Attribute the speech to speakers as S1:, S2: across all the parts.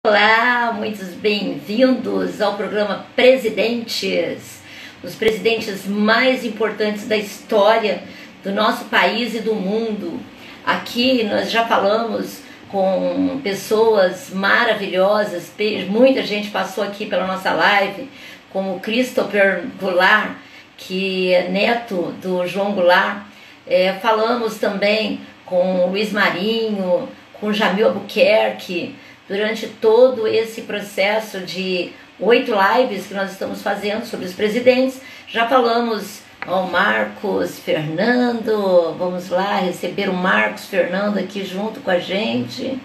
S1: Olá, muitos bem-vindos ao programa Presidentes, os presidentes mais importantes da história do nosso país e do mundo. Aqui nós já falamos com pessoas maravilhosas, muita gente passou aqui pela nossa live, como Christopher Goulart, que é neto do João Goulart. Falamos também com Luiz Marinho, com Jamil Albuquerque, durante todo esse processo de 8 lives que nós estamos fazendo sobre os presidentes. Já falamos ao Marcos Fernando, vamos lá receber o Marcos Fernando aqui junto com a gente.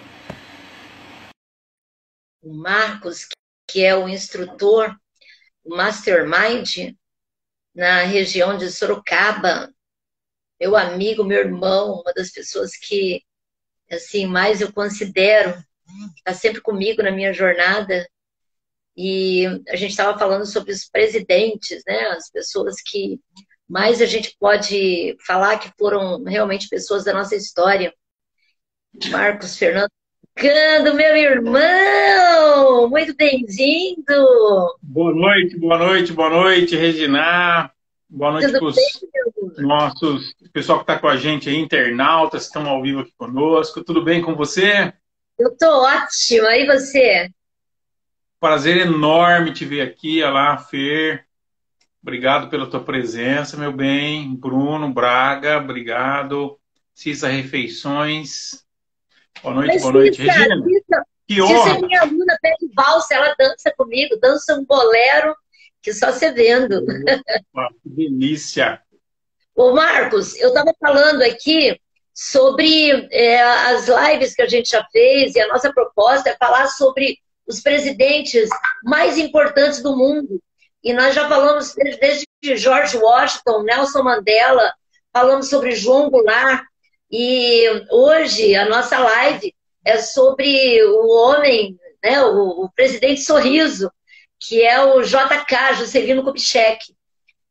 S1: O Marcos, que é o instrutor, o Mastermind, na região de Sorocaba, meu amigo, meu irmão, uma das pessoas que assim mais eu considero, está sempre comigo na minha jornada. E a gente estava falando sobre os presidentes, né? As pessoas que mais a gente pode falar que foram realmente pessoas da nossa história. Marcos Fernando, meu irmão! Muito bem-vindo!
S2: Boa noite, Regina. Boa noite para os nossos pessoal que está com a gente aí, internautas que estão ao vivo aqui conosco. Tudo bem com você?
S1: Eu tô ótima, e você?
S2: Prazer enorme te ver aqui, olha lá, Fer. Obrigado pela tua presença, meu bem. Bruno Braga, obrigado. Cissa Refeições. Boa noite, Regina. Que honra.
S1: Cissa é minha aluna, pede valsa, ela dança comigo, dança um bolero que só você vendo.
S2: Que delícia.
S1: Ô Marcos, eu estava falando aqui sobre as lives que a gente já fez, e a nossa proposta é falar sobre os presidentes mais importantes do mundo. E nós já falamos desde George Washington, Nelson Mandela, falamos sobre João Goulart, e hoje a nossa live é sobre o homem, né, o presidente sorriso, que é o JK, Juscelino Kubitschek.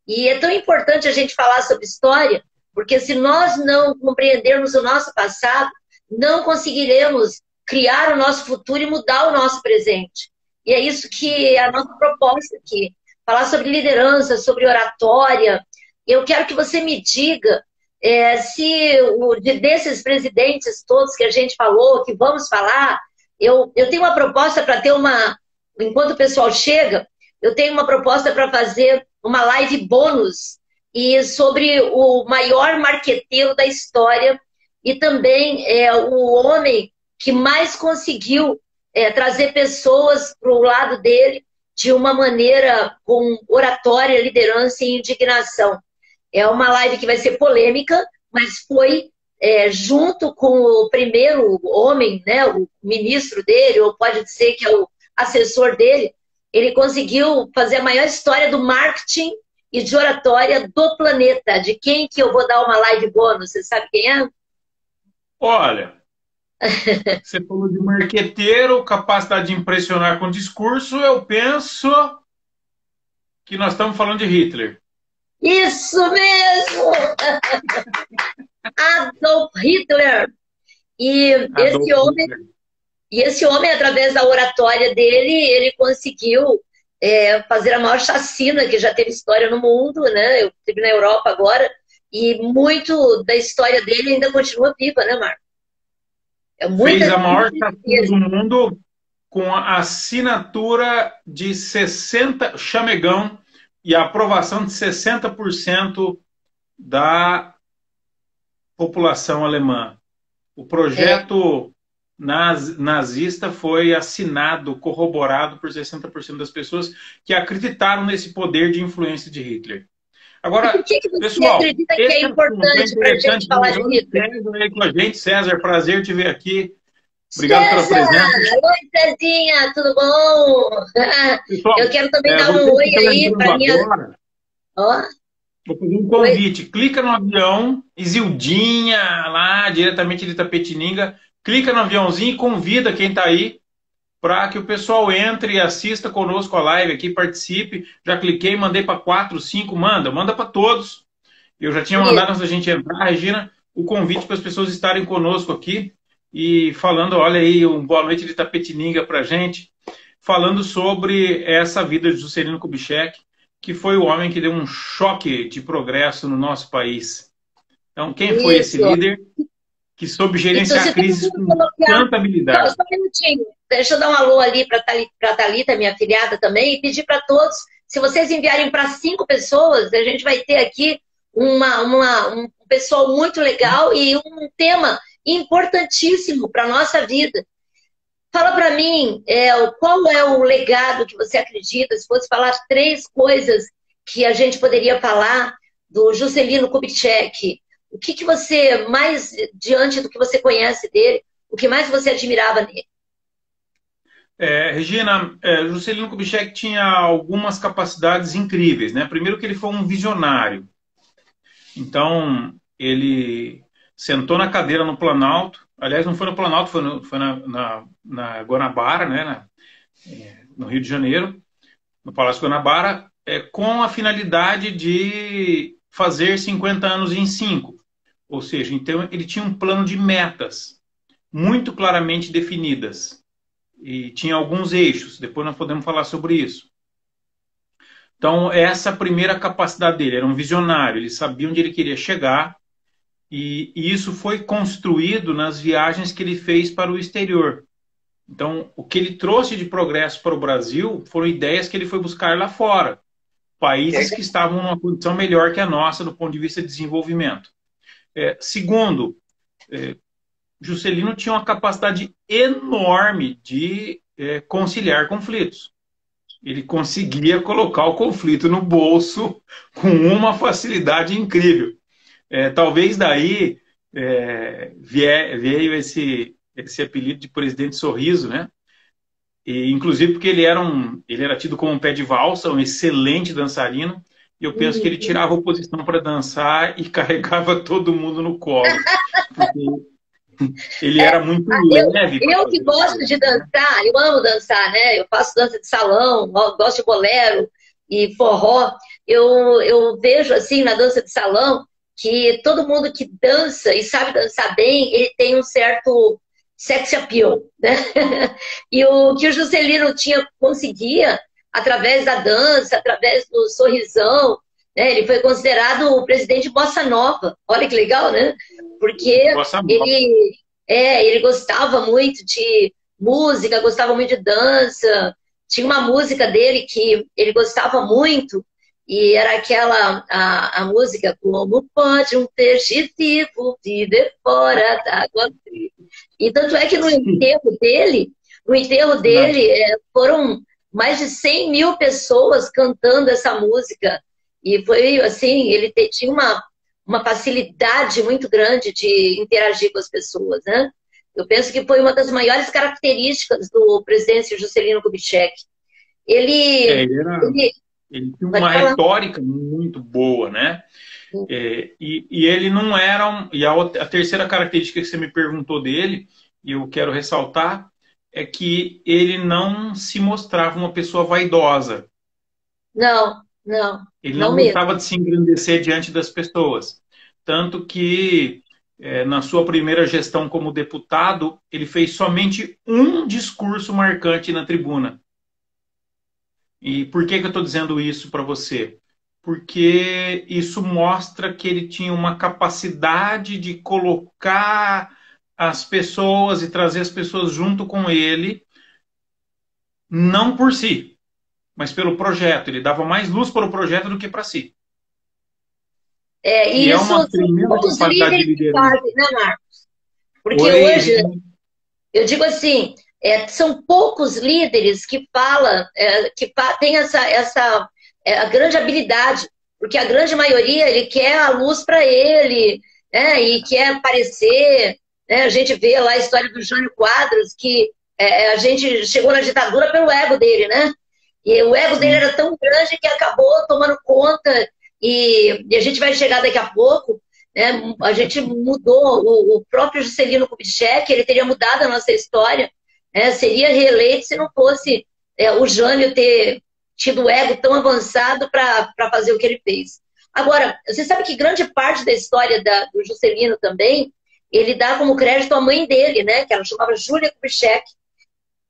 S1: E é tão importante a gente falar sobre história, porque se nós não compreendermos o nosso passado, não conseguiremos criar o nosso futuro e mudar o nosso presente. E é isso que é a nossa proposta aqui. Falar sobre liderança, sobre oratória. Eu quero que você me diga se desses presidentes todos que a gente falou, que vamos falar, eu tenho uma proposta para ter enquanto o pessoal chega, eu tenho uma proposta para fazer uma live bônus e sobre o maior marqueteiro da história e também o homem que mais conseguiu trazer pessoas para o lado dele de uma maneira com oratória, liderança e indignação. É uma live que vai ser polêmica, mas foi junto com o primeiro homem, né, o ministro dele, ou pode dizer que é o assessor dele, ele conseguiu fazer a maior história do marketing e de oratória do planeta. De quem que eu vou dar uma live bônus? Você sabe quem é?
S2: Olha, você falou de marqueteiro, capacidade de impressionar com discurso, eu penso que nós estamos falando de Hitler.
S1: Isso mesmo! Adolf Hitler! Esse homem, através da oratória dele, ele conseguiu fazer a maior chacina que já teve história no mundo, né? Eu estive na Europa agora, e muito da história dele ainda continua viva, né, Marco?
S2: Fez a maior chacina do mundo com a assinatura de 60 chamegão e a aprovação de 60% da população alemã. O projeto nazista foi assinado, corroborado por 60% das pessoas que acreditaram nesse poder de influência de Hitler. Agora,
S1: por que você
S2: pessoal,
S1: acredita que é importante para a gente falar de Hitler?
S2: Com a gente, César, prazer te ver aqui. Obrigado pela presença.
S1: Oi, Cezinha, tudo bom? Pessoal, eu quero também dar um oi aí para minha...
S2: Ó. Vou fazer um convite. Clica no avião, Isildinha, lá diretamente de Itapetininga. Clica no aviãozinho e convida quem está aí para que o pessoal entre e assista conosco a live aqui, participe. Já cliquei, mandei para 4, 5, manda para todos. Eu já tinha mandado antes da gente entrar, Regina, o convite para as pessoas estarem conosco aqui. e falando, olha aí, um boa noite de Tapetininga para a gente, falando sobre essa vida de Juscelino Kubitschek, que foi o homem que deu um choque de progresso no nosso país. Então, quem foi esse
S1: Isso.
S2: líder que soube gerenciar a crise com tanta habilidade?
S1: Só um minutinho. Deixa eu dar um alô ali para a Thalita, minha afilhada também, e pedir para todos, se vocês enviarem para 5 pessoas, a gente vai ter aqui um pessoal muito legal e um tema importantíssimo para a nossa vida. Fala para mim, qual é o legado que você acredita, se fosse falar 3 coisas que a gente poderia falar do Juscelino Kubitschek. O que você mais, diante do que você conhece dele, o que mais você admirava nele?
S2: Regina, Juscelino Kubitschek tinha algumas capacidades incríveis, né? Primeiro que ele foi um visionário. Então, ele sentou na cadeira no Planalto, aliás, não foi no Planalto, foi na Guanabara, né? No Rio de Janeiro, no Palácio Guanabara, com a finalidade de fazer 50 anos em 5. Ou seja, então ele tinha um plano de metas muito claramente definidas. E tinha alguns eixos, depois nós podemos falar sobre isso. Então, essa primeira capacidade dele, era um visionário, ele sabia onde ele queria chegar, e isso foi construído nas viagens que ele fez para o exterior. Então, o que ele trouxe de progresso para o Brasil foram ideias que ele foi buscar lá fora, países que estavam numa condição melhor que a nossa do ponto de vista de desenvolvimento. Segundo, Juscelino tinha uma capacidade enorme de conciliar conflitos. Ele conseguia colocar o conflito no bolso com uma facilidade incrível. Talvez daí veio esse apelido de presidente sorriso, né? E, inclusive porque ele era tido como um pé de valsa, um excelente dançarino, e eu penso que ele tirava a oposição para dançar e carregava todo mundo no colo. Porque ele era muito leve.
S1: Eu que gosto de dançar, eu amo dançar, né? Eu faço dança de salão, gosto de bolero e forró. Eu vejo, assim, na dança de salão, que todo mundo que dança e sabe dançar bem, ele tem um certo sex appeal, né? E o que o Juscelino conseguia, através da dança, através do sorrisão, né? Ele foi considerado o presidente Bossa Nova. Olha que legal, né? Porque ele gostava muito de música, gostava muito de dança. Tinha uma música dele que ele gostava muito, e era aquela, a música Como pode um peixe vivo viver fora d'água? E tanto é que no enterro dele foram mais de 100 mil pessoas cantando essa música. E foi assim, ele tinha uma facilidade muito grande de interagir com as pessoas, né? Eu penso que foi uma das maiores características do presidente Juscelino Kubitschek. Ele
S2: tinha uma retórica muito boa, né? E ele não era... E a terceira característica que você me perguntou dele, e eu quero ressaltar, é que ele não se mostrava uma pessoa vaidosa.
S1: Não.
S2: Ele não gostava de se engrandecer diante das pessoas. Tanto que, na sua primeira gestão como deputado, ele fez somente um discurso marcante na tribuna. E por que eu estou dizendo isso para você? Porque isso mostra que ele tinha uma capacidade de colocar as pessoas e trazer as pessoas junto com ele, não por si, mas pelo projeto. Ele dava mais luz para o projeto do que para si.
S1: E isso
S2: uma tremenda capacidade de liderança.
S1: Né, Marcos? Porque hoje, eu digo assim, são poucos líderes que falam, têm a grande habilidade, porque a grande maioria, ele quer a luz para ele, né, e quer aparecer, né? A gente vê lá a história do Jânio Quadros, que a gente chegou na ditadura pelo ego dele, né? E o ego dele era tão grande que acabou tomando conta, e a gente vai chegar daqui a pouco, né? A gente mudou, o próprio Juscelino Kubitschek, ele teria mudado a nossa história, né? Seria reeleito se não fosse o Jânio ter tido o ego tão avançado para fazer o que ele fez. Agora, você sabe que grande parte da história do Juscelino também ele dá como crédito a mãe dele, né? Que ela chamava Júlia Kubitschek.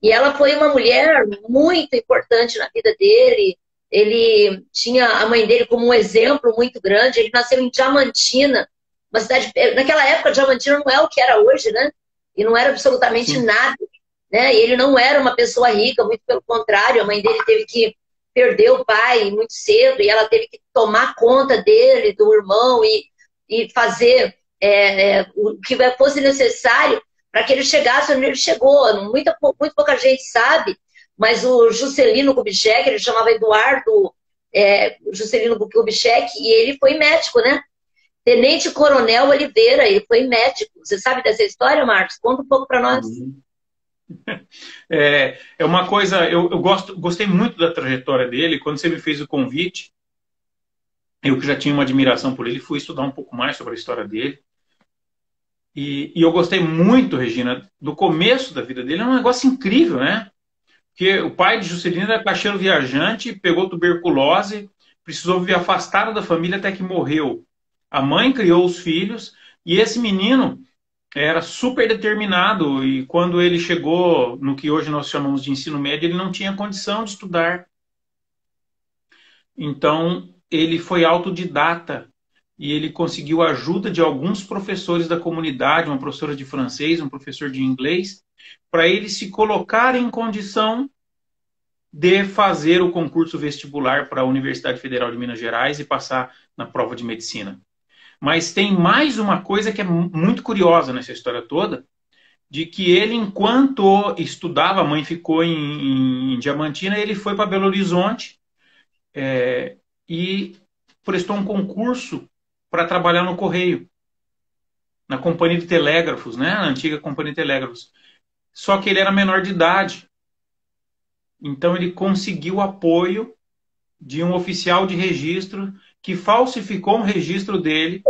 S1: E ela foi uma mulher muito importante na vida dele. Ele tinha a mãe dele como um exemplo muito grande. Ele nasceu em Diamantina, uma cidade... Naquela época, Diamantina não é o que era hoje, né? E não era absolutamente
S2: Sim.
S1: nada, né? E ele não era uma pessoa rica, muito pelo contrário. A mãe dele teve que perder o pai muito cedo e ela teve que tomar conta dele, do irmão e fazer o que fosse necessário para que ele chegasse onde ele chegou. Muito pouca gente sabe, mas o Juscelino Kubitschek, ele chamava Eduardo Juscelino Kubitschek, e ele foi médico, né? Tenente Coronel Oliveira, ele foi médico. Você sabe dessa história, Marcos? Conta um pouco para nós.
S2: É uma coisa, eu gostei muito da trajetória dele. Quando você me fez o convite, eu que já tinha uma admiração por ele, fui estudar um pouco mais sobre a história dele. E eu gostei muito, Regina, do começo da vida dele. É um negócio incrível, né? Porque o pai de Juscelino era caixeiro viajante, pegou tuberculose, precisou viver afastado da família até que morreu. A mãe criou os filhos e esse menino era super determinado, e quando ele chegou no que hoje nós chamamos de ensino médio, ele não tinha condição de estudar. Então, ele foi autodidata e ele conseguiu a ajuda de alguns professores da comunidade, uma professora de francês, um professor de inglês, para ele se colocar em condição de fazer o concurso vestibular para a Universidade Federal de Minas Gerais e passar na prova de medicina. Mas tem mais uma coisa que é muito curiosa nessa história toda, de que ele, enquanto estudava, a mãe ficou em Diamantina, ele foi para Belo Horizonte e prestou um concurso para trabalhar no Correio, na Companhia de Telégrafos, né? Na antiga Companhia de Telégrafos. Só que ele era menor de idade. Então ele conseguiu o apoio de um oficial de registro que falsificou um registro dele,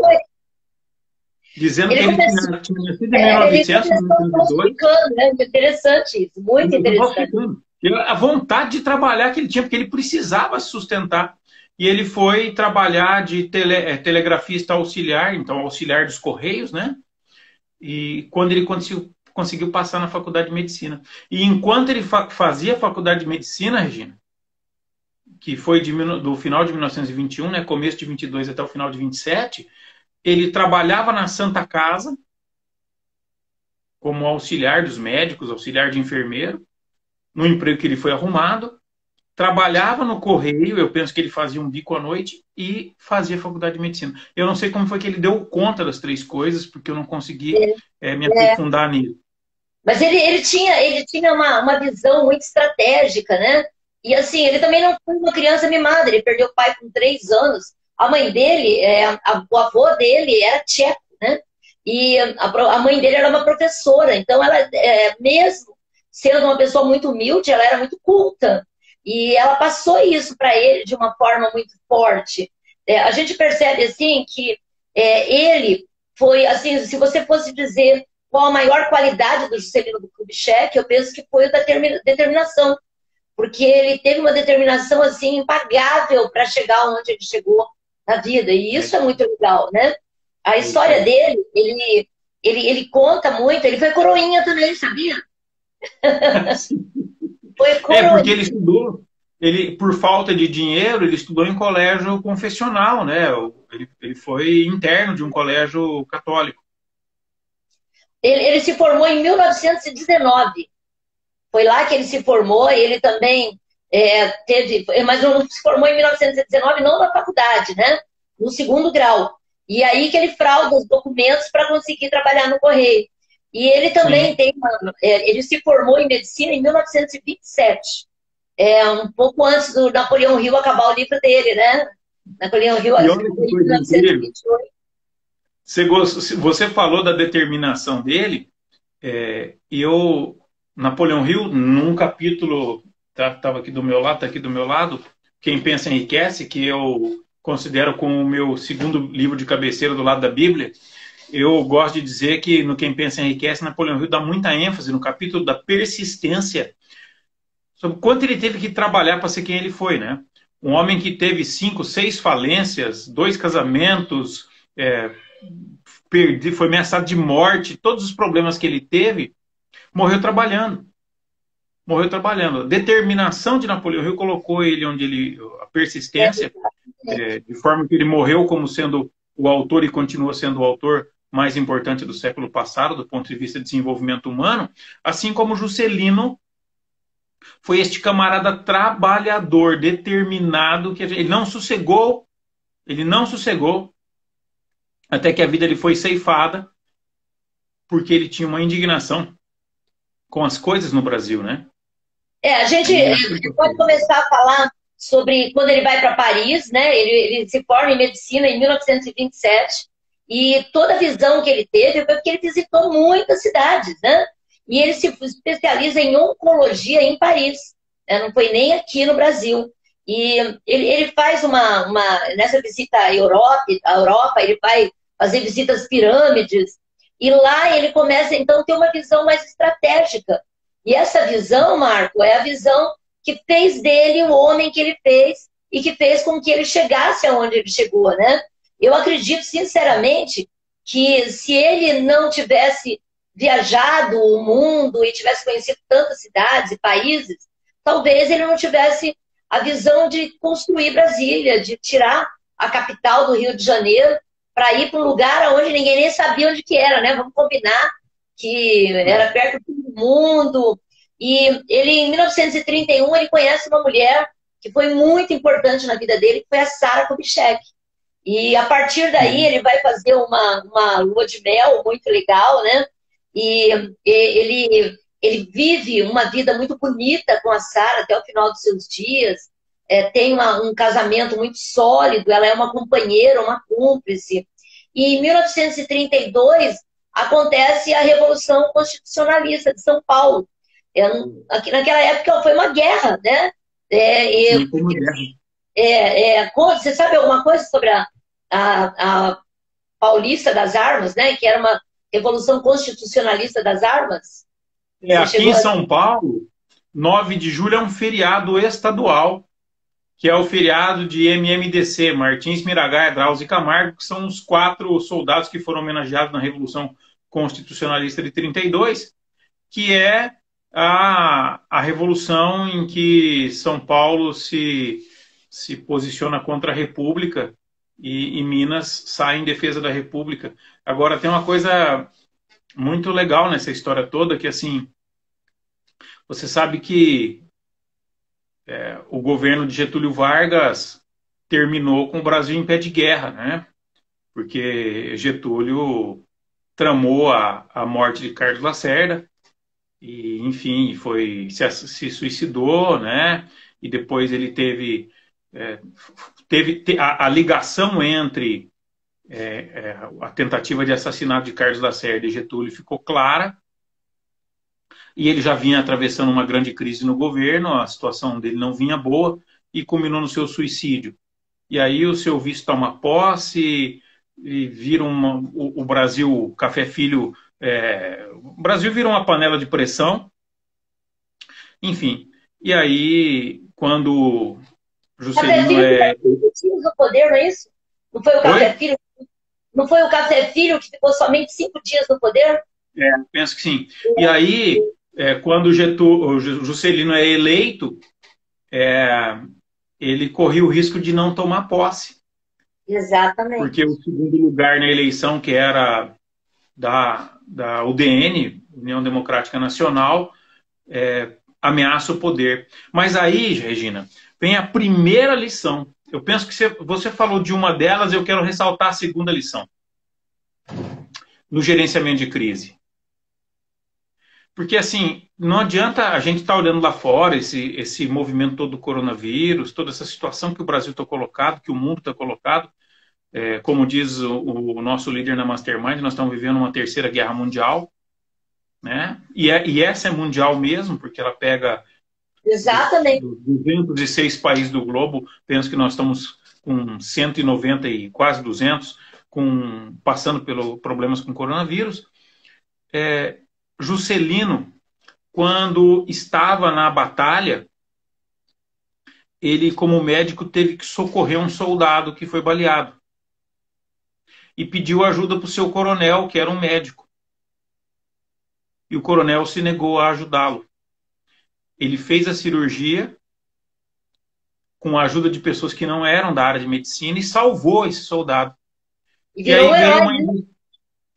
S2: dizendo que ele tinha nascido em 1992.
S1: Né? Interessante isso, muito interessante.
S2: A vontade de trabalhar que ele tinha, porque ele precisava se sustentar. E ele foi trabalhar de telegrafista auxiliar, então auxiliar dos Correios, né? E quando ele conseguiu passar na faculdade de medicina. E enquanto ele fazia a faculdade de medicina, Regina, que foi do final de 1921, né, começo de 22 até o final de 27, ele trabalhava na Santa Casa como auxiliar dos médicos, auxiliar de enfermeiro, no emprego que ele foi arrumado, trabalhava no Correio, eu penso que ele fazia um bico à noite e fazia faculdade de medicina. Eu não sei como foi que ele deu conta das três coisas, porque eu não consegui me aprofundar nisso.
S1: Mas ele tinha uma visão muito estratégica, né? E assim, ele também não foi uma criança mimada, ele perdeu o pai com 3 anos. A mãe dele, o avô dele era tcheco, né? E a mãe dele era uma professora, então ela, mesmo sendo uma pessoa muito humilde, ela era muito culta. E ela passou isso para ele de uma forma muito forte. A gente percebe, assim, que ele foi, assim, se você fosse dizer qual a maior qualidade do Juscelino Kubitschek, eu penso que foi a determinação. Porque ele teve uma determinação, assim, impagável para chegar onde ele chegou na vida. E isso é muito legal, né? A história dele, ele conta muito. Ele foi coroinha também, sabia?
S2: Foi coroinha. Porque ele estudou. Por falta de dinheiro, ele estudou em colégio confessional, né? Ele foi interno de um colégio católico.
S1: Ele se formou em 1919. Foi lá que ele se formou, e ele também mas não se formou em 1919, não na faculdade, né? No 2º grau. E aí que ele frauda os documentos para conseguir trabalhar no Correio. E ele também ele se formou em medicina em 1927. Um pouco antes do Napoleão Hill acabar o livro dele, né? Napoleão Hill em 1928.
S2: Você falou da determinação dele, Napoleão Hill, num capítulo, estava aqui do meu lado, está aqui do meu lado, Quem Pensa Enriquece, que eu considero como o meu 2º livro de cabeceira do lado da Bíblia. Eu gosto de dizer que no Quem Pensa Enriquece, Napoleão Hill dá muita ênfase no capítulo da persistência, sobre quanto ele teve que trabalhar para ser quem ele foi, né? Um homem que teve 5, 6 falências, 2 casamentos, é, foi ameaçado de morte, todos os problemas que ele teve, morreu trabalhando. Morreu trabalhando. A determinação de Napoleão Hill colocou ele onde ele... A persistência, de forma que ele morreu como sendo o autor e continua sendo o autor mais importante do século passado, do ponto de vista de desenvolvimento humano, assim como Juscelino foi este camarada trabalhador, determinado, que ele não sossegou, até que a vida lhe foi ceifada, porque ele tinha uma indignação com as coisas no Brasil, né?
S1: A gente pode começar a falar sobre quando ele vai para Paris, né? Ele se forma em medicina em 1927, e toda a visão que ele teve foi porque ele visitou muitas cidades, né? E ele se especializa em oncologia em Paris, né? Não foi nem aqui no Brasil. E ele faz nessa visita à Europa, ele vai fazer visitas às pirâmides, e lá ele começa, então, a ter uma visão mais estratégica. E essa visão, Marco, é a visão que fez dele o homem que ele fez e que fez com que ele chegasse aonde ele chegou, né? Eu acredito, sinceramente, que se ele não tivesse viajado o mundo e tivesse conhecido tantas cidades e países, talvez ele não tivesse a visão de construir Brasília, de tirar a capital do Rio de Janeiro para ir para um lugar onde ninguém nem sabia onde que era, né? Vamos combinar que era perto do mundo. E ele, em 1931, ele conhece uma mulher que foi muito importante na vida dele, que foi a Sarah Kubitschek. E a partir daí ele vai fazer uma lua de mel muito legal, né? E ele vive uma vida muito bonita com a Sarah até o final dos seus dias. Tem um casamento muito sólido, ela é uma companheira, uma cúmplice. E em 1932 acontece a Revolução Constitucionalista de São Paulo. Aqui naquela época foi uma guerra, né? Você sabe alguma coisa sobre a Paulista das Armas, né? Que era uma Revolução Constitucionalista das Armas?
S2: Aqui em São Paulo, 9 de julho é um feriado estadual, que é o feriado de MMDC, Martins, Miragaia, Drauzio e Camargo, que são os 4 soldados que foram homenageados na Revolução Constitucionalista de 32, que é a revolução em que São Paulo se posiciona contra a República e Minas sai em defesa da República. Agora, tem uma coisa muito legal nessa história toda, que assim, você sabe que o governo de Getúlio Vargas terminou com o Brasil em pé de guerra, né? Porque Getúlio tramou a morte de Carlos Lacerda e, enfim, se suicidou, né? E depois ele teve a ligação entre a tentativa de assassinato de Carlos Lacerda e Getúlio ficou clara, e ele já vinha atravessando uma grande crise no governo, a situação dele não vinha boa, e culminou no seu suicídio. E aí o seu vice toma posse, e vira o Brasil, Café Filho, o Brasil vira uma panela de pressão, enfim. E aí, quando Juscelino
S1: no poder, não é isso? Não foi o Café Filho? Não foi o Café Filho que ficou somente 5 dias no poder?
S2: Penso que sim. E aí, quando o Juscelino é eleito, ele corria o risco de não tomar posse.
S1: Exatamente.
S2: Porque o segundo lugar na eleição, que era da UDN, União Democrática Nacional, ameaça o poder. Mas aí, Regina, vem a primeira lição. Eu penso que você falou de uma delas, eu quero ressaltar a segunda lição. No gerenciamento de crise. Porque, assim, não adianta a gente estar olhando lá fora esse movimento todo do coronavírus, toda essa situação que o Brasil está colocado, que o mundo está colocado. Como diz o nosso líder na Mastermind, nós estamos vivendo uma terceira guerra mundial, né? E essa é mundial mesmo, porque ela pega...
S1: Exatamente.
S2: Dos 206 países do globo, penso que nós estamos com 190 e quase 200, passando pelos problemas com coronavírus. Juscelino, quando estava na batalha, ele, como médico, teve que socorrer um soldado que foi baleado. e pediu ajuda para o seu coronel, que era um médico. E o coronel se negou a ajudá-lo. Ele fez a cirurgia com a ajuda de pessoas que não eram da área de medicina e salvou esse soldado.
S1: E aí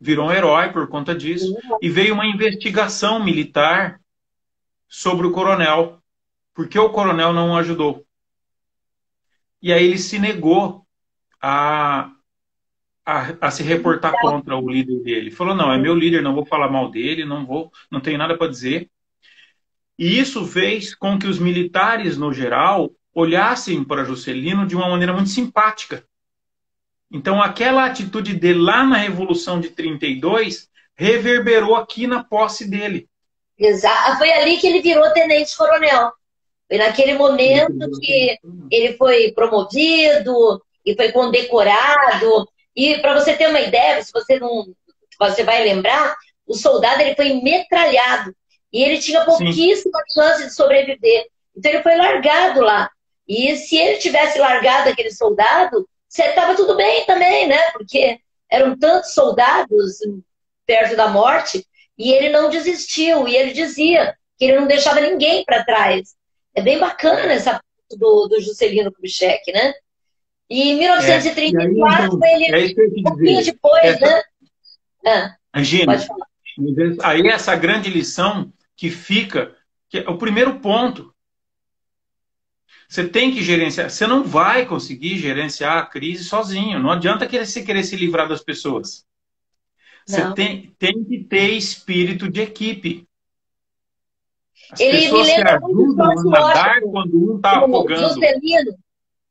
S2: virou um herói por conta disso. E veio uma investigação militar sobre o coronel, porque o coronel não o ajudou. E aí ele se negou a se reportar contra o líder dele. Falou, não, é meu líder, não vou falar mal dele, não tenho nada para dizer. E isso fez com que os militares, no geral, olhassem para Juscelino de uma maneira muito simpática. Então, aquela atitude dele lá na Revolução de 32 reverberou aqui na posse dele.
S1: Exato. Foi ali que ele virou tenente-coronel. Foi naquele momento que ele foi promovido e foi condecorado. E para você ter uma ideia, se você vai lembrar, o soldado ele foi metralhado e ele tinha pouquíssima chance de sobreviver. Então ele foi largado lá. E se ele tivesse largado aquele soldado, estava tudo bem também, né? Porque eram tantos soldados perto da morte e ele não desistiu. E ele dizia que ele não deixava ninguém para trás. É bem bacana essa parte do Juscelino Kubitschek, né? E em 1934, ele, um pouquinho depois, né?
S2: Angina, aí essa grande lição que fica, que é o primeiro ponto. Você tem que gerenciar, você não vai conseguir gerenciar a crise sozinho. Não adianta querer se livrar das pessoas. Você tem que ter espírito de equipe. As pessoas se ajudam a nadar quando um está afogando.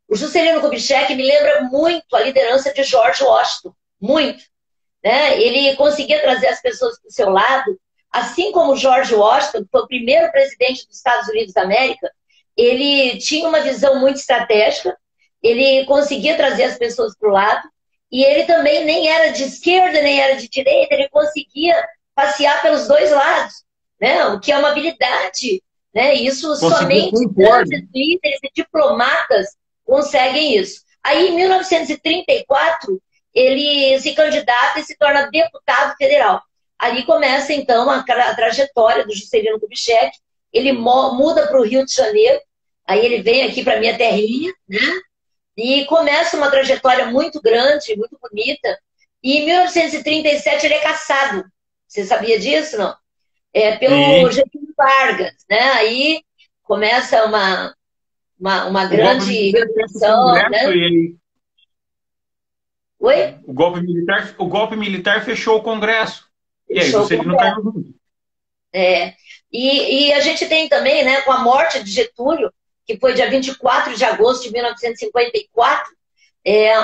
S1: O Juscelino Kubitschek me lembra muito a liderança de George Washington. Muito. Né? Ele conseguia trazer as pessoas para o seu lado. Assim como George Washington, que foi o primeiro presidente dos Estados Unidos da América, ele tinha uma visão muito estratégica, ele conseguia trazer as pessoas para o lado, e ele também nem era de esquerda, nem era de direita, ele conseguia passear pelos dois lados, né? O que é uma habilidade, né? Isso somente grandes líderes e diplomatas conseguem isso. Aí, em 1934, ele se candidata e se torna deputado federal. Ali começa, então, a trajetória do Juscelino Kubitschek. Ele muda para o Rio de Janeiro, aí ele vem aqui para a minha terrinha, né? E começa uma trajetória muito grande, muito bonita. E em 1937 ele é cassado. Você sabia disso, não? Pelo Getúlio Vargas, né? Aí começa uma grande revolução, né? Oi?
S2: O golpe militar fechou o Congresso. E aí você não caiu junto.
S1: E a gente tem também, né, com a morte de Getúlio, que foi dia 24 de agosto de 1954,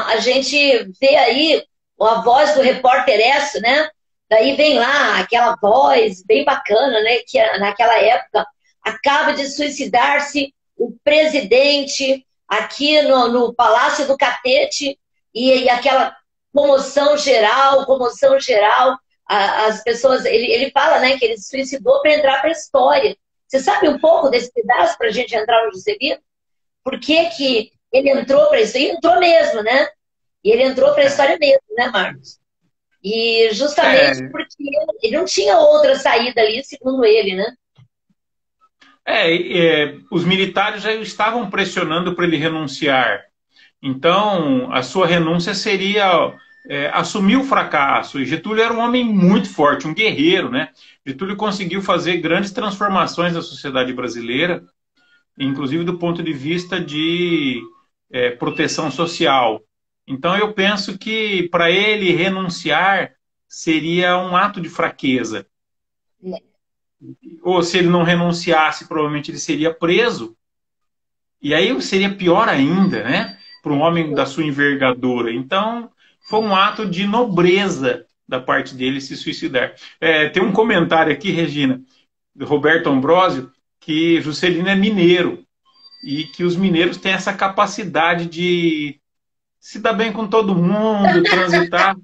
S1: a gente vê aí a voz do repórter Esso, né? Daí vem lá aquela voz bem bacana, né? Que naquela época acaba de suicidar-se o presidente aqui no Palácio do Catete e aquela comoção geral, as pessoas, ele fala, né, que ele se suicidou para entrar para a história. Você sabe um pouco desse pedaço para a gente entrar no Juscelino? Por que ele entrou para isso? E entrou mesmo, né? E ele entrou para a história mesmo, né, Marcos? E justamente porque ele não tinha outra saída ali, segundo ele, né?
S2: Os militares já estavam pressionando para ele renunciar. Então, a sua renúncia seria assumir o fracasso. E Getúlio era um homem muito forte, um guerreiro, né? Getúlio conseguiu fazer grandes transformações na sociedade brasileira, inclusive do ponto de vista de proteção social. Então, eu penso que para ele renunciar seria um ato de fraqueza. Ou se ele não renunciasse, provavelmente ele seria preso. E aí seria pior ainda, né? Para um homem da sua envergadura. Então, foi um ato de nobreza da parte dele se suicidar. Tem um comentário aqui, Regina, do Roberto Ambrosio, que Juscelino é mineiro. E que os mineiros têm essa capacidade de se dar bem com todo mundo, transitar.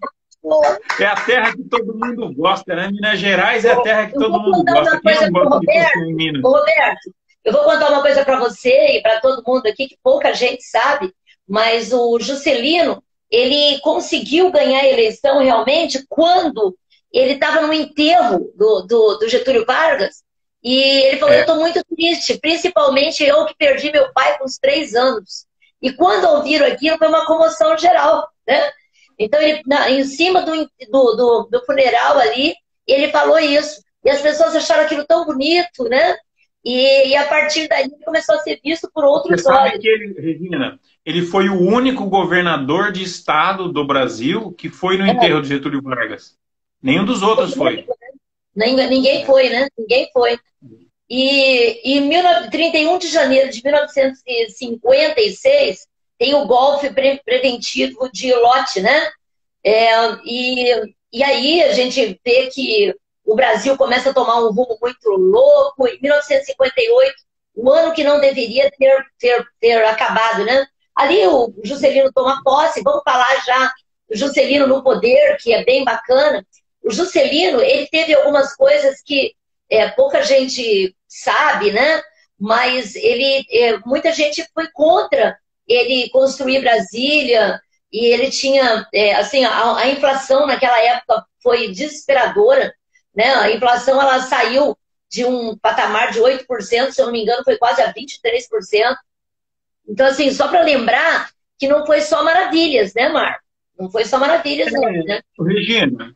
S2: É a terra que todo mundo gosta, né? Minas Gerais é a terra que todo mundo gosta. Quem não gosta de pessoa em Minas?
S1: Roberto, eu vou contar uma coisa para você e para todo mundo aqui, que pouca gente sabe, mas o Juscelino, ele conseguiu ganhar a eleição realmente quando ele estava no enterro do Getúlio Vargas, e ele falou, eu estou muito triste, principalmente eu que perdi meu pai com uns 3 anos. E quando ouviram aquilo, foi uma comoção geral, né? Então, ele, em cima do funeral ali, ele falou isso. E as pessoas acharam aquilo tão bonito, né? E a partir daí começou a ser visto por outros olhos. Você sabe
S2: que ele, Regina, ele foi o único governador de estado do Brasil que foi no enterro de Getúlio Vargas. Nenhum dos outros foi.
S1: Ninguém foi, né? Ninguém foi. E em 31 de janeiro de 1956, tem o golpe preventivo de Lott, né? E aí a gente vê que o Brasil começa a tomar um rumo muito louco. Em 1958, o ano que não deveria ter acabado, né? Ali o Juscelino toma posse, vamos falar já do Juscelino no poder, que é bem bacana. O Juscelino, ele teve algumas coisas que pouca gente sabe, né? Mas muita gente foi contra ele construir Brasília, e ele tinha, assim, a inflação naquela época foi desesperadora, né? A inflação, ela saiu de um patamar de 8%, se eu não me engano, foi quase a 23%. Então, assim, só para lembrar que não foi só maravilhas, né, Marco? Não foi só maravilhas, não, né?
S2: Regina,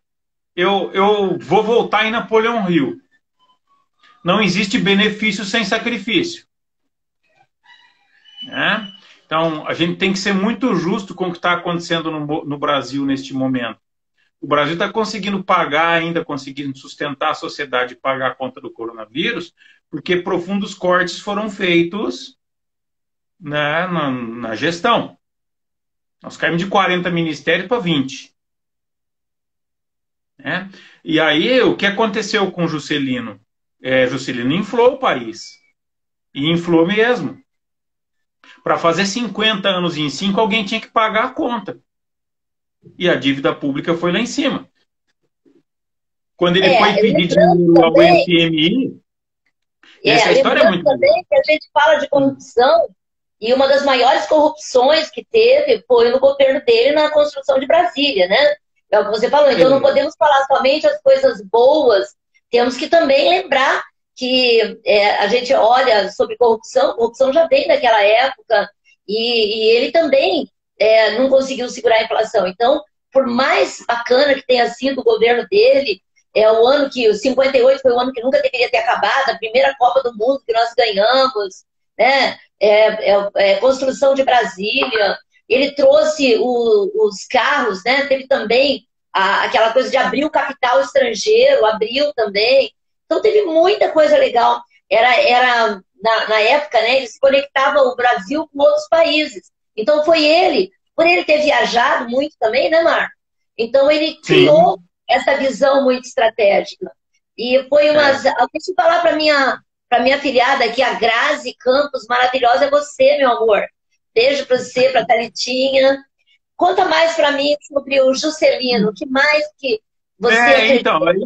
S2: eu vou voltar em Napoleão Hill. Não existe benefício sem sacrifício. Né? Então, a gente tem que ser muito justo com o que está acontecendo no Brasil neste momento. O Brasil está conseguindo pagar ainda, conseguindo sustentar a sociedade e pagar a conta do coronavírus, porque profundos cortes foram feitos, né, na gestão. Nós caímos de 40 ministérios para 20. Né? E aí, o que aconteceu com o Juscelino? Juscelino inflou o país. E inflou mesmo. Para fazer 50 anos em 5, alguém tinha que pagar a conta. E a dívida pública foi lá em cima. Quando ele foi pedir dinheiro ao FMI, essa história é muito
S1: também que a gente fala de corrupção, e uma das maiores corrupções que teve foi no governo dele na construção de Brasília, né? É o que você falou. Então não podemos falar somente as coisas boas, temos que também lembrar que a gente olha sobre corrupção já vem daquela época, e ele também não conseguiu segurar a inflação. Então, por mais bacana que tenha sido o governo dele, o ano que, o 58 foi o ano que nunca deveria ter acabado, a primeira Copa do Mundo que nós ganhamos, né? Construção de Brasília, ele trouxe os carros, né? Teve também aquela coisa de abrir o capital estrangeiro, abriu também. Então teve muita coisa legal. Na época, né, eles conectavam o Brasil com outros países. Então foi ele, por ele ter viajado muito também, né, Marco? Então ele criou essa visão muito estratégica. E foi deixa eu falar para minha afilhada aqui, a Grazi Campos, maravilhosa é você, meu amor. Beijo para você, para a Thalitinha. Conta mais para mim sobre o Juscelino. O que mais que você
S2: então, aí,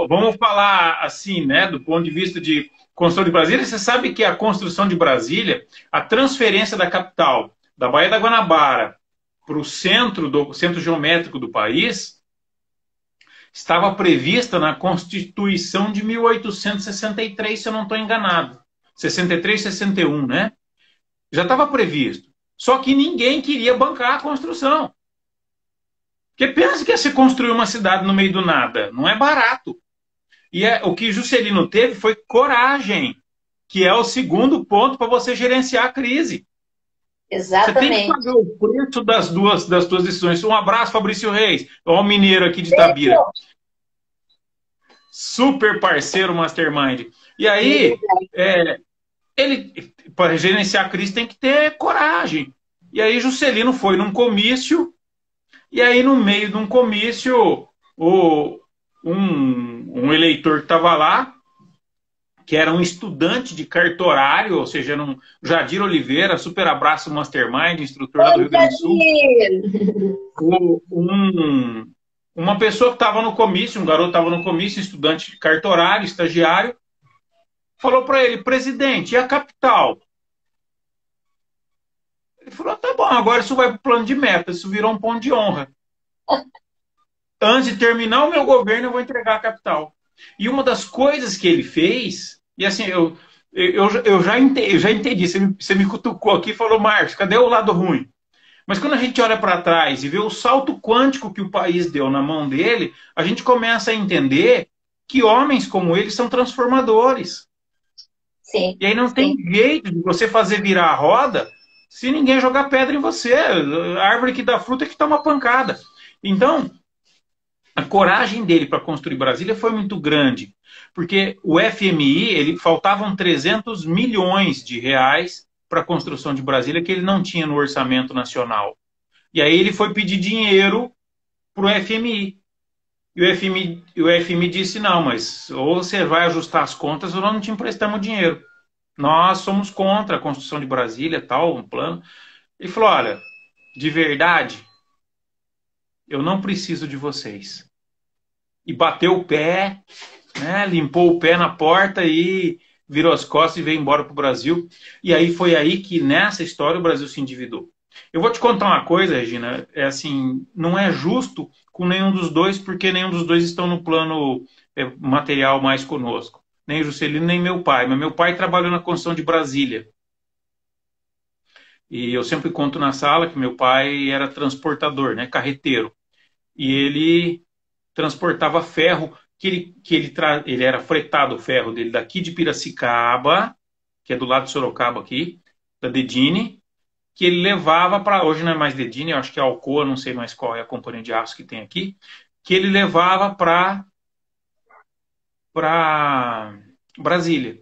S2: vamos falar assim, né, do ponto de vista de construção de Brasília. Você sabe que a construção de Brasília, a transferência da capital, da Baía da Guanabara, para o centro geométrico do país, estava prevista na Constituição de 1863, se eu não estou enganado. 63, 61, né? Já estava previsto. Só que ninguém queria bancar a construção. Porque pensa que ia se construir uma cidade no meio do nada. Não é barato. E o que Juscelino teve foi coragem, que é o segundo ponto para você gerenciar a crise.
S1: Exatamente.
S2: Você tem que pagar o preço das tuas decisões. Um abraço, Fabrício Reis. Ó, o mineiro aqui de Itabira. Super parceiro Mastermind. E aí, ele, para gerenciar a crise, tem que ter coragem. E aí, Juscelino foi num comício, e aí, no meio de um comício, um eleitor que estava lá, que era um estudante de cartorário, ou seja, era um Jadir Oliveira, super abraço Mastermind, instrutor lá do Rio Grande do Sul. Uma pessoa que estava no comício, um garoto estava no comício, estudante de cartorário, estagiário, falou para ele: presidente, e a capital? falou, tá bom, agora isso vai para o plano de meta, isso virou um ponto de honra. Antes de terminar o meu governo, eu vou entregar a capital. E uma das coisas que ele fez, e assim, eu já entendi, você me cutucou aqui e falou, Márcio, cadê o lado ruim? Mas quando a gente olha para trás e vê o salto quântico que o país deu na mão dele, a gente começa a entender que homens como ele são transformadores.
S1: Sim,
S2: e aí não tem jeito de você fazer virar a roda se ninguém jogar pedra em você. A árvore que dá fruta é que toma pancada. Então, a coragem dele para construir Brasília foi muito grande, porque o FMI, faltavam 300 milhões de reais para a construção de Brasília que ele não tinha no orçamento nacional. E aí ele foi pedir dinheiro para o FMI. E o FMI disse, não, mas ou você vai ajustar as contas ou nós não te emprestamos dinheiro. Nós somos contra a construção de Brasília, tal, um plano. Ele falou, olha, de verdade, eu não preciso de vocês. E bateu o pé, né, limpou o pé na porta e virou as costas e veio embora para o Brasil. E aí foi aí que, nessa história, o Brasil se endividou. Eu vou te contar uma coisa, Regina, é assim, não é justo com nenhum dos dois, porque nenhum dos dois estão no plano material mais conosco. Nem Juscelino, nem meu pai. Mas meu pai trabalhou na construção de Brasília. E eu sempre conto na sala que meu pai era transportador, né, carreteiro. E ele transportava ferro, ele era fretado o ferro dele daqui de Piracicaba, que é do lado de Sorocaba aqui, da Dedini, que ele levava para, hoje não é mais Dedini, eu acho que é Alcoa, não sei mais qual é a companhia de aço que tem aqui, que ele levava para Brasília.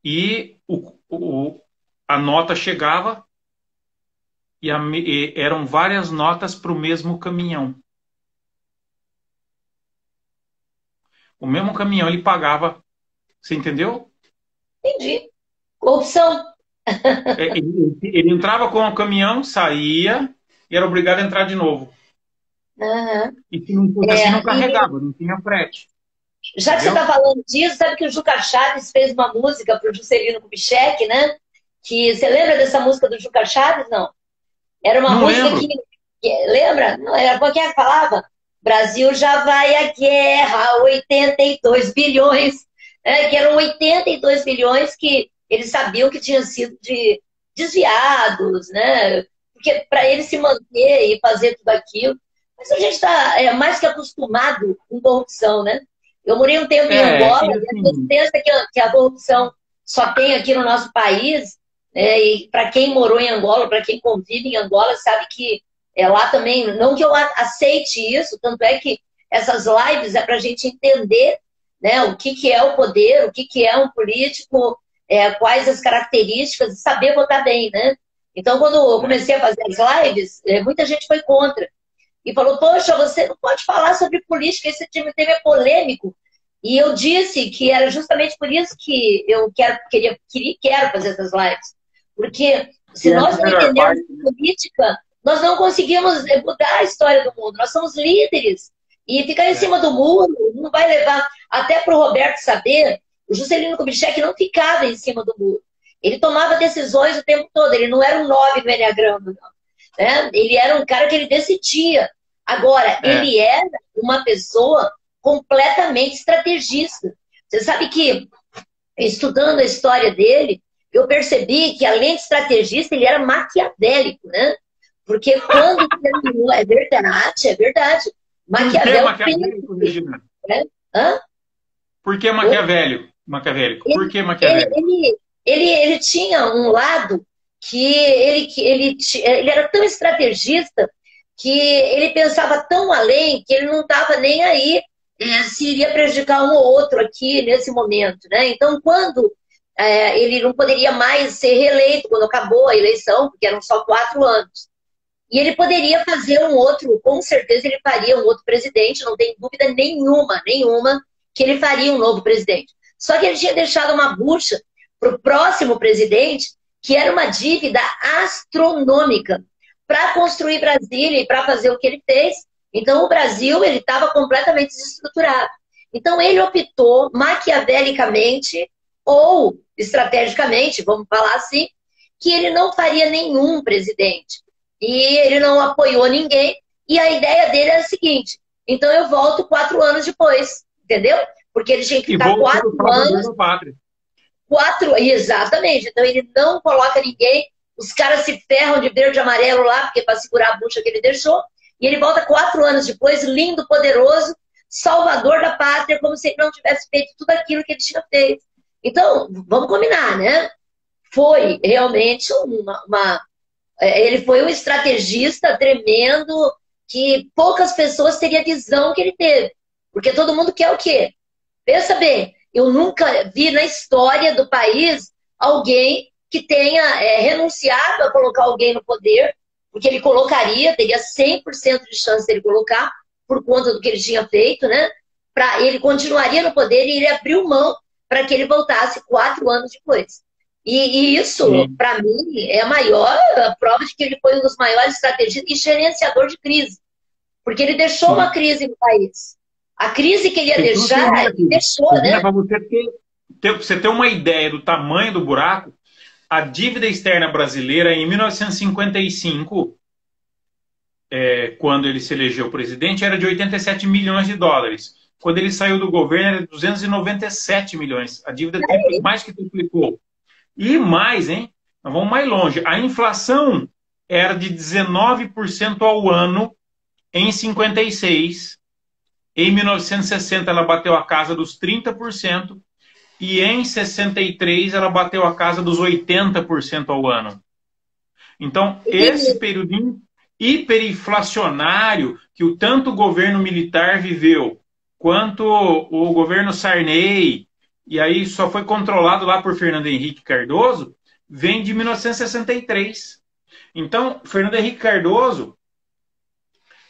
S2: E a nota chegava e eram várias notas para o mesmo caminhão. O mesmo caminhão ele pagava. Você entendeu?
S1: Entendi. Corrupção.
S2: Ele entrava com o caminhão, saía e era obrigado a entrar de novo.
S1: Uhum.
S2: E se não fosse assim, não carregava, não tinha frete.
S1: Já que você está falando disso, sabe que o Juca Chaves fez uma música para o Juscelino Kubitschek, né? Que, você lembra dessa música do Juca Chaves? Não. Era uma música que lembra? Não, era qual que é que falava? Brasil já vai à guerra, 82 bilhões. Que eram 82 bilhões que eles sabiam que tinham sido desviados, né? Porque para ele se manter e fazer tudo aquilo. Mas a gente está mais que acostumado com corrupção, né? Eu morei um tempo em Angola, e a certeza que a corrupção só tem aqui no nosso país, e para quem morou em Angola, para quem convive em Angola, sabe que lá também, não que eu aceite isso, tanto é que essas lives é para a gente entender, né, o que é o poder, o que é um político, quais as características, e saber votar bem, né? Então, quando eu comecei a fazer as lives, muita gente foi contra. E falou, poxa, você não pode falar sobre política, esse tema é polêmico. E eu disse que era justamente por isso que eu quero fazer essas lives. Porque se nós não entendermos política, nós não conseguimos mudar a história do mundo. Nós somos líderes. E ficar em cima do muro não vai levar... Até para o Roberto saber, o Juscelino Kubitschek não ficava em cima do muro. Ele tomava decisões o tempo todo. Ele não era um 9 no Enneagrama, não. Né? Ele era um cara que ele decidia. Agora, ele era uma pessoa completamente estrategista. Você sabe que, estudando a história dele, eu percebi que, além de estrategista, ele era maquiavélico, né? Porque quando terminou... É verdade. Maquiavélico, Regina?
S2: Por que maquiavélico? Por que maquiavélico?
S1: Ele tinha um lado que ele era tão estrategista que ele pensava tão além que ele não estava nem aí se iria prejudicar um ou outro aqui nesse momento, né? Então, quando ele não poderia mais ser reeleito, quando acabou a eleição, porque eram só 4 anos, e ele poderia fazer um outro, com certeza ele faria um outro presidente, não tem dúvida nenhuma que ele faria um novo presidente. Só que ele tinha deixado uma bucha para o próximo presidente, que era uma dívida astronômica para construir Brasília e para fazer o que ele fez. Então, o Brasil ele estava completamente desestruturado. Então, ele optou maquiavelicamente ou estrategicamente, vamos falar assim, que ele não faria nenhum presidente. E ele não apoiou ninguém. E a ideia dele é a seguinte: então eu volto 4 anos depois, entendeu? Porque ele tinha que ficar 4 anos. Exatamente. Então ele não coloca ninguém. Os caras se ferram de verde e amarelo lá, porque para segurar a bucha que ele deixou. E ele volta 4 anos depois, lindo, poderoso, salvador da pátria, como se ele não tivesse feito tudo aquilo que ele tinha feito. Então, vamos combinar, né? Foi realmente ele foi um estrategista tremendo, que poucas pessoas teriam a visão que ele teve. Porque todo mundo quer o quê? Pensa bem, eu nunca vi na história do país alguém que tenha renunciado a colocar alguém no poder, porque ele colocaria, teria 100% de chance de ele colocar, por conta do que ele tinha feito, né? Ele continuaria no poder e ele abriu mão para que ele voltasse 4 anos depois. E isso, para mim, é a maior prova de que ele foi um dos maiores estrategistas e gerenciador de crise. Porque ele deixou uma crise no país. A crise que ele ia deixar, ele deixou, né?
S2: Para você ter uma ideia do tamanho do buraco, a dívida externa brasileira, em 1955, quando ele se elegeu presidente, era de 87 milhões de dólares. Quando ele saiu do governo, era de 297 milhões. A dívida mais que triplicou. E mais, hein? Nós vamos mais longe. A inflação era de 19% ao ano em 56. Em 1960, ela bateu a casa dos 30%. E em 63, ela bateu a casa dos 80% ao ano. Então, esse período hiperinflacionário que tanto o governo militar viveu, quanto o governo Sarney, e aí só foi controlado lá por Fernando Henrique Cardoso, vem de 1963. Então, Fernando Henrique Cardoso,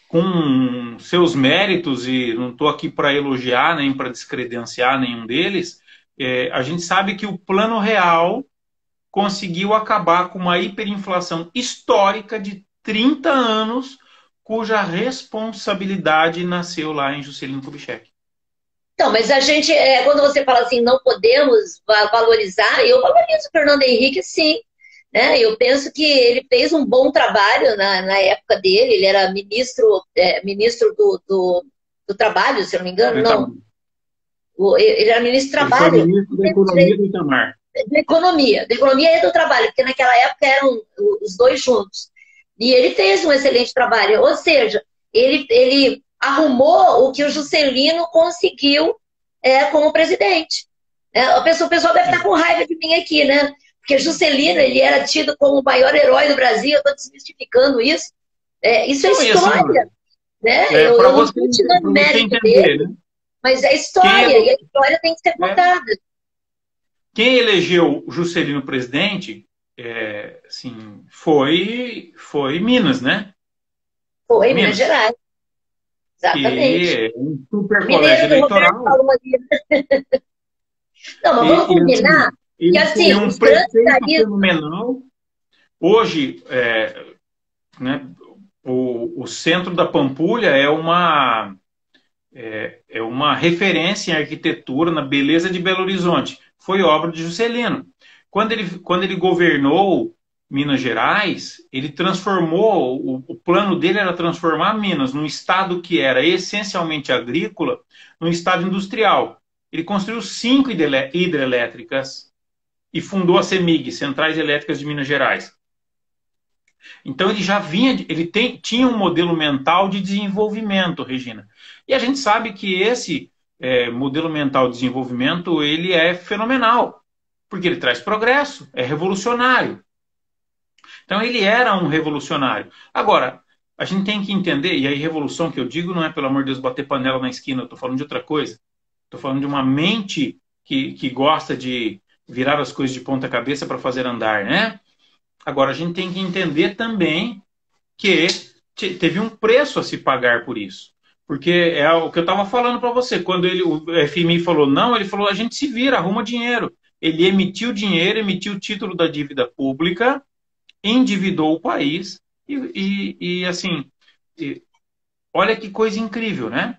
S2: com seus méritos, e não estou aqui para elogiar nem para descredenciar nenhum deles, a gente sabe que o Plano Real conseguiu acabar com uma hiperinflação histórica de 30 anos, cuja responsabilidade nasceu lá em Juscelino Kubitschek.
S1: Então, mas a gente, quando você fala assim, não podemos valorizar, eu valorizo o Fernando Henrique, sim. Né? Eu penso que ele fez um bom trabalho na época dele, ele era ministro do Trabalho, se eu não me engano, não. Ele era ministro do Trabalho.
S2: Ele foi ministro da Economia do Itamar.
S1: Da Economia e do Trabalho, porque naquela época eram os dois juntos. E ele fez um excelente trabalho, ou seja, ele arrumou o que o Juscelino conseguiu como presidente. O pessoal deve estar com raiva de mim aqui, né? Porque Juscelino, ele era tido como o maior herói do Brasil, eu estou desmistificando isso. Isso é história. Né? Eu não estou tirando mérito dele, né? Mas é história, e a história tem que ser contada.
S2: Quem elegeu Juscelino presidente assim, foi Minas, né?
S1: Foi, Minas Gerais. Exatamente.
S2: E um super colégio eleitoral.
S1: Não, mas vamos combinar.
S2: E assim, um prefeito fenomenal. Hoje, né, o centro da Pampulha é uma referência em arquitetura, na beleza de Belo Horizonte. Foi obra de Juscelino. Quando ele governou Minas Gerais, ele transformou, o plano dele era transformar Minas num estado que era essencialmente agrícola, num estado industrial. Ele construiu 5 hidrelétricas e fundou a CEMIG, Centrais Elétricas de Minas Gerais. Então ele já tinha um modelo mental de desenvolvimento, Regina. E a gente sabe que esse modelo mental de desenvolvimento, ele é fenomenal, porque ele traz progresso, é revolucionário. Então ele era um revolucionário. Agora, a gente tem que entender, e aí revolução que eu digo não é, pelo amor de Deus, bater panela na esquina, eu estou falando de outra coisa. Estou falando de uma mente que gosta de virar as coisas de ponta cabeça para fazer andar, né? Agora, a gente tem que entender também que teve um preço a se pagar por isso. Porque é o que eu estava falando para você. Quando o FMI falou não, ele falou, a gente se vira, arruma dinheiro. Ele emitiu dinheiro, emitiu o título da dívida pública, endividou o país e assim, olha que coisa incrível, né?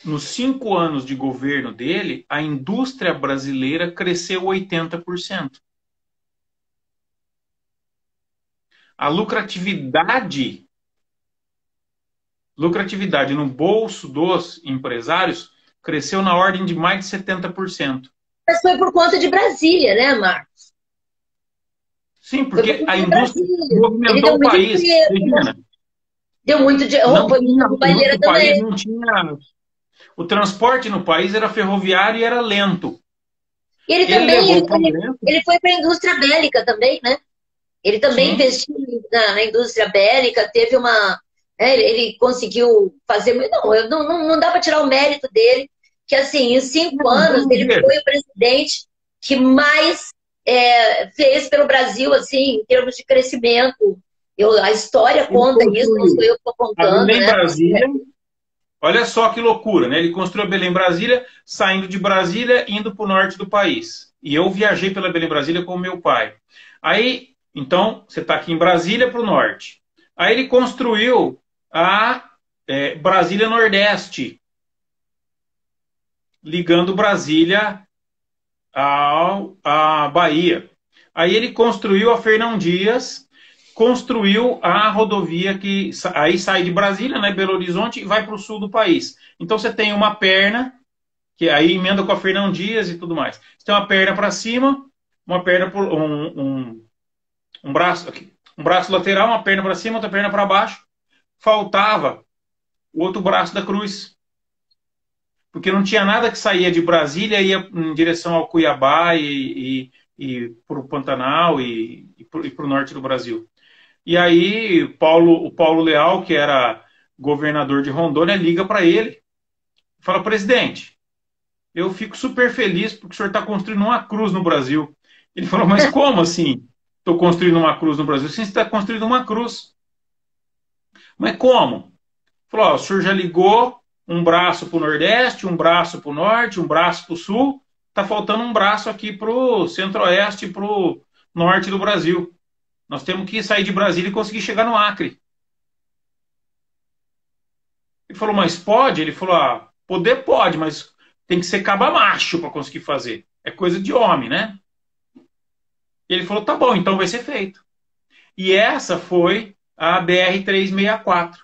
S2: Nos 5 anos de governo dele, a indústria brasileira cresceu 80%. a lucratividade no bolso dos empresários cresceu na ordem de mais de 70%.
S1: Mas foi por conta de Brasília, né, Marcos?
S2: Sim, porque a indústria movimentou o país.
S1: Deu muito dinheiro.
S2: O país não tinha... O transporte no país era ferroviário e era lento.
S1: Ele foi para a indústria bélica também, né? Ele também investiu na indústria bélica, teve uma... ele conseguiu fazer... Não dá para tirar o mérito dele, que assim, em 5 anos, ele foi o presidente que mais fez pelo Brasil, assim, em termos de crescimento. A história conta isso, não sou eu que estou contando.
S2: Belém, Brasília, olha só que loucura, né? Ele construiu a Belém Brasília, saindo de Brasília, indo para o norte do país. E eu viajei pela Belém Brasília com o meu pai. Aí, então, você está aqui em Brasília para o norte. Aí ele construiu a Brasília Nordeste, ligando Brasília à Bahia. Aí ele construiu a Fernão Dias, construiu a rodovia que aí sai de Brasília, né, Belo Horizonte, e vai para o sul do país. Então você tem uma perna, que aí emenda com a Fernão Dias e tudo mais. Você tem uma perna para cima, uma perna por um braço aqui, um braço lateral, uma perna para cima, outra perna para baixo. Faltava o outro braço da cruz. Porque não tinha nada que saía de Brasília e ia em direção ao Cuiabá e para o Pantanal e para o norte do Brasil. E aí o Paulo Leal, que era governador de Rondônia, liga para ele e fala: presidente, eu fico super feliz porque o senhor está construindo uma cruz no Brasil. Ele falou: mas como assim estou construindo uma cruz no Brasil? Sim, você está construindo uma cruz. Mas como? Ele falou: o senhor já ligou um braço para o Nordeste, um braço para o Norte, um braço para o Sul, está faltando um braço aqui para o Centro-Oeste e para o Norte do Brasil. Nós temos que sair de Brasília e conseguir chegar no Acre. Ele falou: mas pode? Ele falou: poder pode, mas tem que ser caba macho para conseguir fazer. É coisa de homem, né? Ele falou: tá bom, então vai ser feito. E essa foi a BR-364.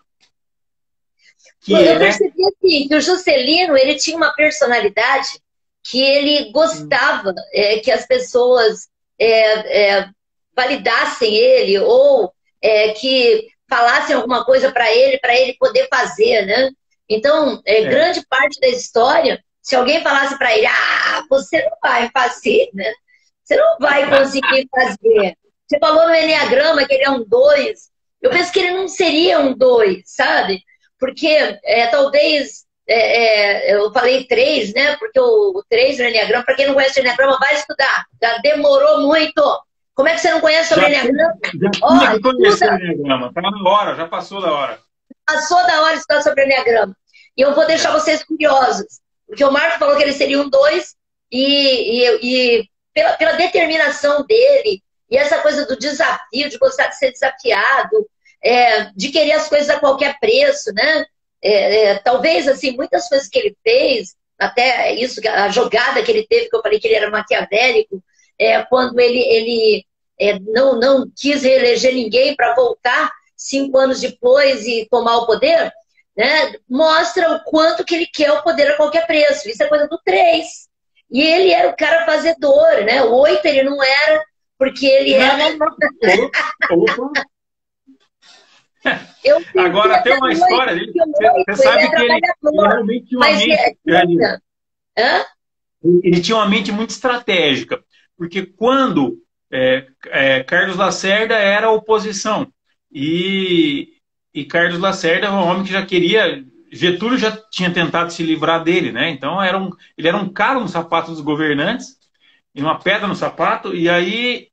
S1: Eu percebi assim, que o Juscelino, ele tinha uma personalidade que ele gostava que as pessoas validassem ele ou que falassem alguma coisa para ele poder fazer, né? Então, grande parte da história, se alguém falasse para ele: você não vai fazer, né? Você não vai conseguir fazer. Você falou no Enneagrama que ele é um 2. Eu penso que ele não seria um 2, sabe? Porque talvez, eu falei 3, né? Porque o 3 no Enneagrama, para quem não conhece o Enneagrama, vai estudar. Já demorou muito. Como é que você não conhece o Enneagrama?
S2: Já conhece o Enneagrama, tá na hora, já passou da hora.
S1: Passou da hora de estudar sobre o Enneagrama. E eu vou deixar vocês curiosos. Porque o Marco falou que ele seria um 2 e pela determinação dele e essa coisa do desafio, de gostar de ser desafiado, de querer as coisas a qualquer preço, né? Talvez, assim, muitas coisas que ele fez, até isso, a jogada que ele teve, que eu falei que ele era maquiavélico, quando ele não quis reeleger ninguém para voltar 5 anos depois e tomar o poder, né? Mostra o quanto que ele quer o poder a qualquer preço. Isso é coisa do 3. E ele era o cara fazedor, né? O 8 ele não era, porque ele era...
S2: Agora tem uma história dele. Você sabe que ele realmente tinha uma mente. Ele tinha uma mente muito estratégica. Porque quando Carlos Lacerda era oposição, e Carlos Lacerda era um homem que já queria. Getúlio já tinha tentado se livrar dele, né? Então ele era um calo no sapato dos governantes, e uma pedra no sapato, e aí.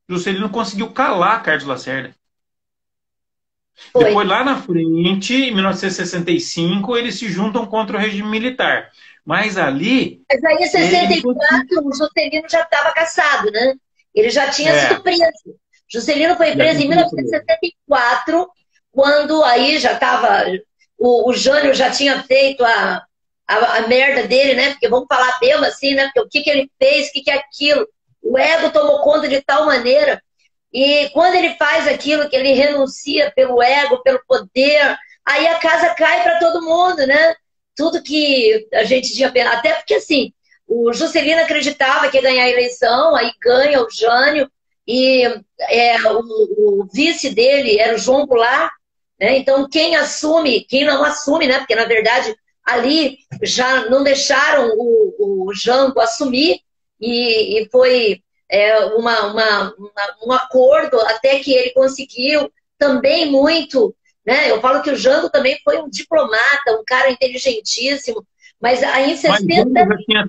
S2: Juscelino conseguiu calar Carlos Lacerda. Foi. Depois, lá na frente, em 1965, eles se juntam contra o regime militar. Mas ali...
S1: Mas aí, em 64, o Juscelino já estava caçado, né? Ele já tinha sido preso. Juscelino foi preso em 1974, quando aí já estava... O Jânio já tinha feito a merda dele, né? Porque vamos falar mesmo assim, né? Porque o que ele fez, o que é aquilo? o ego tomou conta de tal maneira. E quando ele faz aquilo, que ele renuncia pelo ego, pelo poder, aí a casa cai para todo mundo, né? Tudo que a gente tinha pensado. Até porque, assim, o Juscelino acreditava que ia ganhar a eleição, aí ganha o Jânio, e o vice dele era o João Goulart, né? Então, quem não assume, né? Porque, na verdade, ali já não deixaram o Jango assumir, e foi um acordo até que ele conseguiu também muito, né? Eu falo que o Jango também foi um diplomata, um cara inteligentíssimo, mas aí em 60...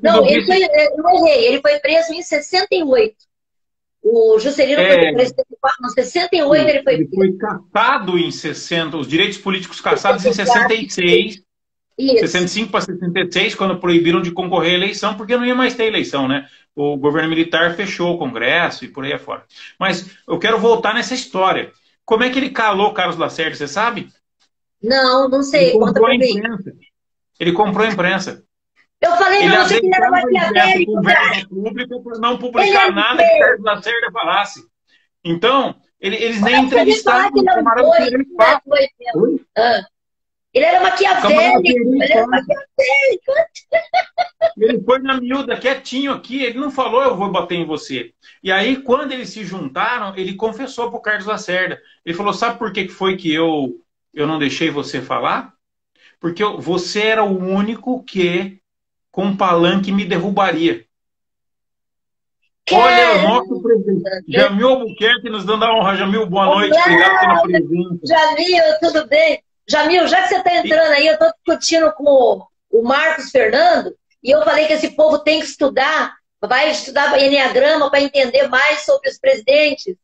S1: Não, ele foi preso em 68. O Juscelino foi preso em 68, ele foi preso.
S2: Ele foi cassado em 60, os direitos políticos cassados em 66. Isso. 65 para 66, quando proibiram de concorrer à eleição, porque não ia mais ter eleição, né? O governo militar fechou o Congresso e por aí afora. Mas eu quero voltar nessa história. Como é que ele calou Carlos Lacerda, você sabe?
S1: Não sei.
S2: Ele comprou a imprensa. Ele comprou a imprensa.
S1: Eu falei pra você que ele era maquiavélico,
S2: com verba pública para não publicar nada que Carlos Lacerda falasse. Então, eles nem entrevistaram o camarada que ele fala.
S1: Ele era maquiavélico,
S2: Ele foi na miúda, quietinho aqui, ele não falou eu vou bater em você. E aí, quando eles se juntaram, ele confessou pro Carlos Lacerda. Ele falou, sabe por que foi que eu não deixei você falar? Porque você era o único que, com palanque, me derrubaria. Olha, o nosso presidente, Jamil Albuquerque, nos dando a honra. Jamil, boa noite, obrigado pela presença.
S1: Jamil, tudo bem? Jamil, já que você está entrando aí, eu estou discutindo com o Marcos Fernando, e eu falei que esse povo tem que estudar, vai estudar Enneagrama para entender mais sobre os presidentes.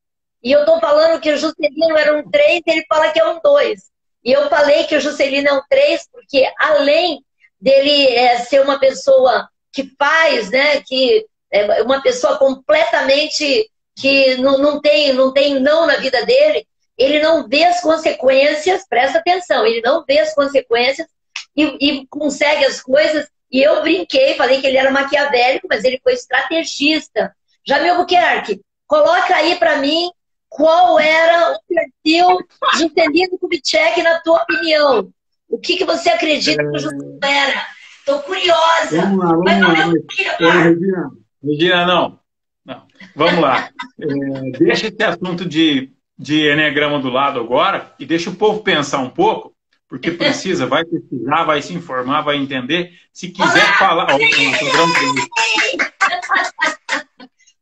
S1: E eu estou falando que o Juscelino era um 3, ele fala que é um 2. E eu falei que o Juscelino é um 3, porque além dele ser uma pessoa que faz, né, que é uma pessoa completamente que não tem não na vida dele, ele não vê as consequências, presta atenção, ele não vê as consequências e consegue as coisas. E eu brinquei, falei que ele era maquiavélico, mas ele foi estrategista. Jamil Albuquerque, coloca aí para mim qual era o perfil de Juscelino Kubitschek na tua opinião. O que você acredita que o Juscelino era? Estou curiosa.
S2: Vamos lá. Regina, não. Vamos lá. Deixa esse assunto de Enneagrama do lado agora e deixa o povo pensar um pouco, porque precisa, vai pesquisar, vai se informar, vai entender. Se quiser falar...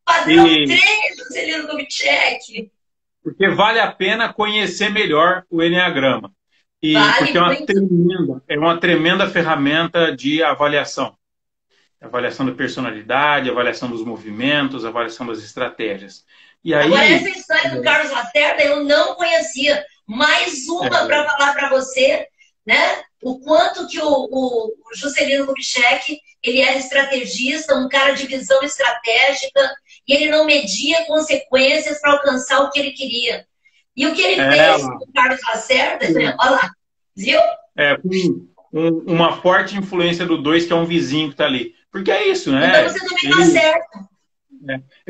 S1: Padrão 3, Juscelino Kubitschek.
S2: Porque vale a pena conhecer melhor o Enneagrama. Porque é uma tremenda ferramenta de avaliação. Avaliação da personalidade, avaliação dos movimentos, avaliação das estratégias. E aí,
S1: agora, essa história do Carlos Lacerda eu não conhecia. Mais uma para falar para você, né? O quanto que o Juscelino Kubitschek, ele era estrategista, um cara de visão estratégica, e ele não media consequências para alcançar o que ele queria. E o que ele fez com o Carlos Lacerda, olha lá, viu?
S2: Com uma forte influência do 2, que é um vizinho que está ali. Porque é isso, né?
S1: Então você também está certo.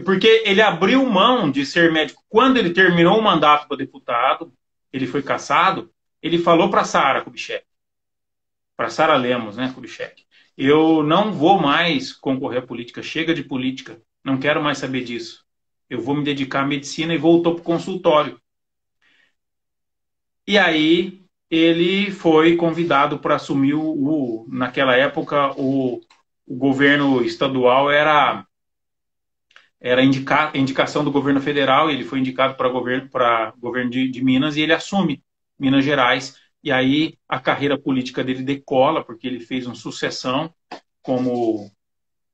S2: Porque ele abriu mão de ser médico. Quando ele terminou o mandato para deputado, ele foi cassado, ele falou para Sara Kubitschek, para Sara Lemos, né, Kubitschek, eu não vou mais concorrer à política, chega de política, não quero mais saber disso. Eu vou me dedicar à medicina, e voltou para o consultório. E aí ele foi convidado para assumir naquela época, o governo estadual era indicação do governo federal, ele foi indicado para governo de Minas, e ele assume Minas Gerais, e aí a carreira política dele decola, porque ele fez uma sucessão,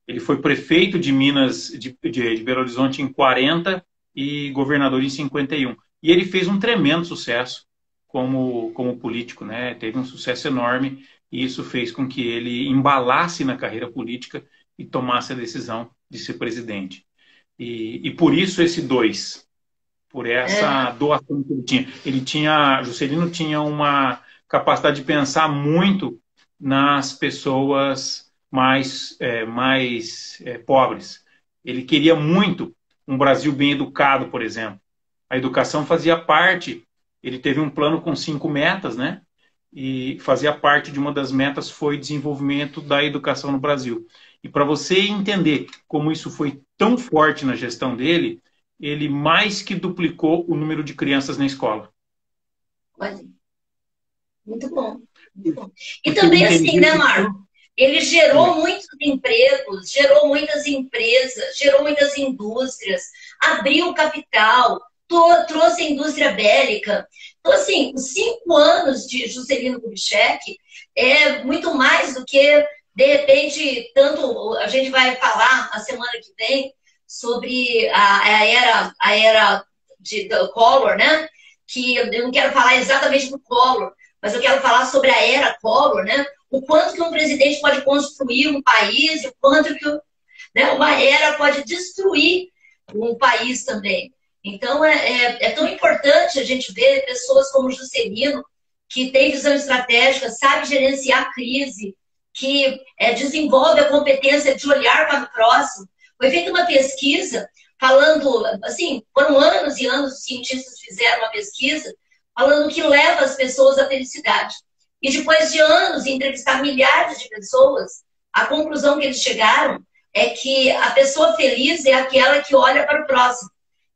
S2: ele foi prefeito de Minas, de Belo Horizonte em 40 e governador em 51. E ele fez um tremendo sucesso como político, né? Teve um sucesso enorme, e isso fez com que ele embalasse na carreira política e tomasse a decisão de ser presidente. E por isso esse 2, por essa doação que ele tinha. Juscelino tinha uma capacidade de pensar muito nas pessoas mais pobres. Ele queria muito um Brasil bem educado, por exemplo. A educação fazia parte, ele teve um plano com 5 metas, né? E fazia parte de uma das metas foi desenvolvimento da educação no Brasil. E para você entender como isso foi tão forte na gestão dele, ele mais que duplicou o número de crianças na escola.
S1: Olha, muito bom. Muito bom. E também assim, né, Marco? Ele gerou muitos empregos, gerou muitas empresas, gerou muitas indústrias, abriu capital, trouxe a indústria bélica. Então, assim, os 5 anos de Juscelino Kubitschek é muito mais do que, de repente, tanto a gente vai falar a semana que vem sobre a era do Collor, né? Que eu não quero falar exatamente do Collor, mas eu quero falar sobre a era Collor, né? O quanto que um presidente pode construir um país e o quanto que né, uma era pode destruir um país também. Então, é tão importante a gente ver pessoas como Juscelino, que tem visão estratégica, sabe gerenciar a crise, que desenvolve a competência de olhar para o próximo. Foi feita uma pesquisa falando, assim, foram anos e anos, os cientistas fizeram uma pesquisa falando que leva as pessoas à felicidade. E depois de anos de entrevistar milhares de pessoas, a conclusão que eles chegaram é que a pessoa feliz é aquela que olha para o próximo.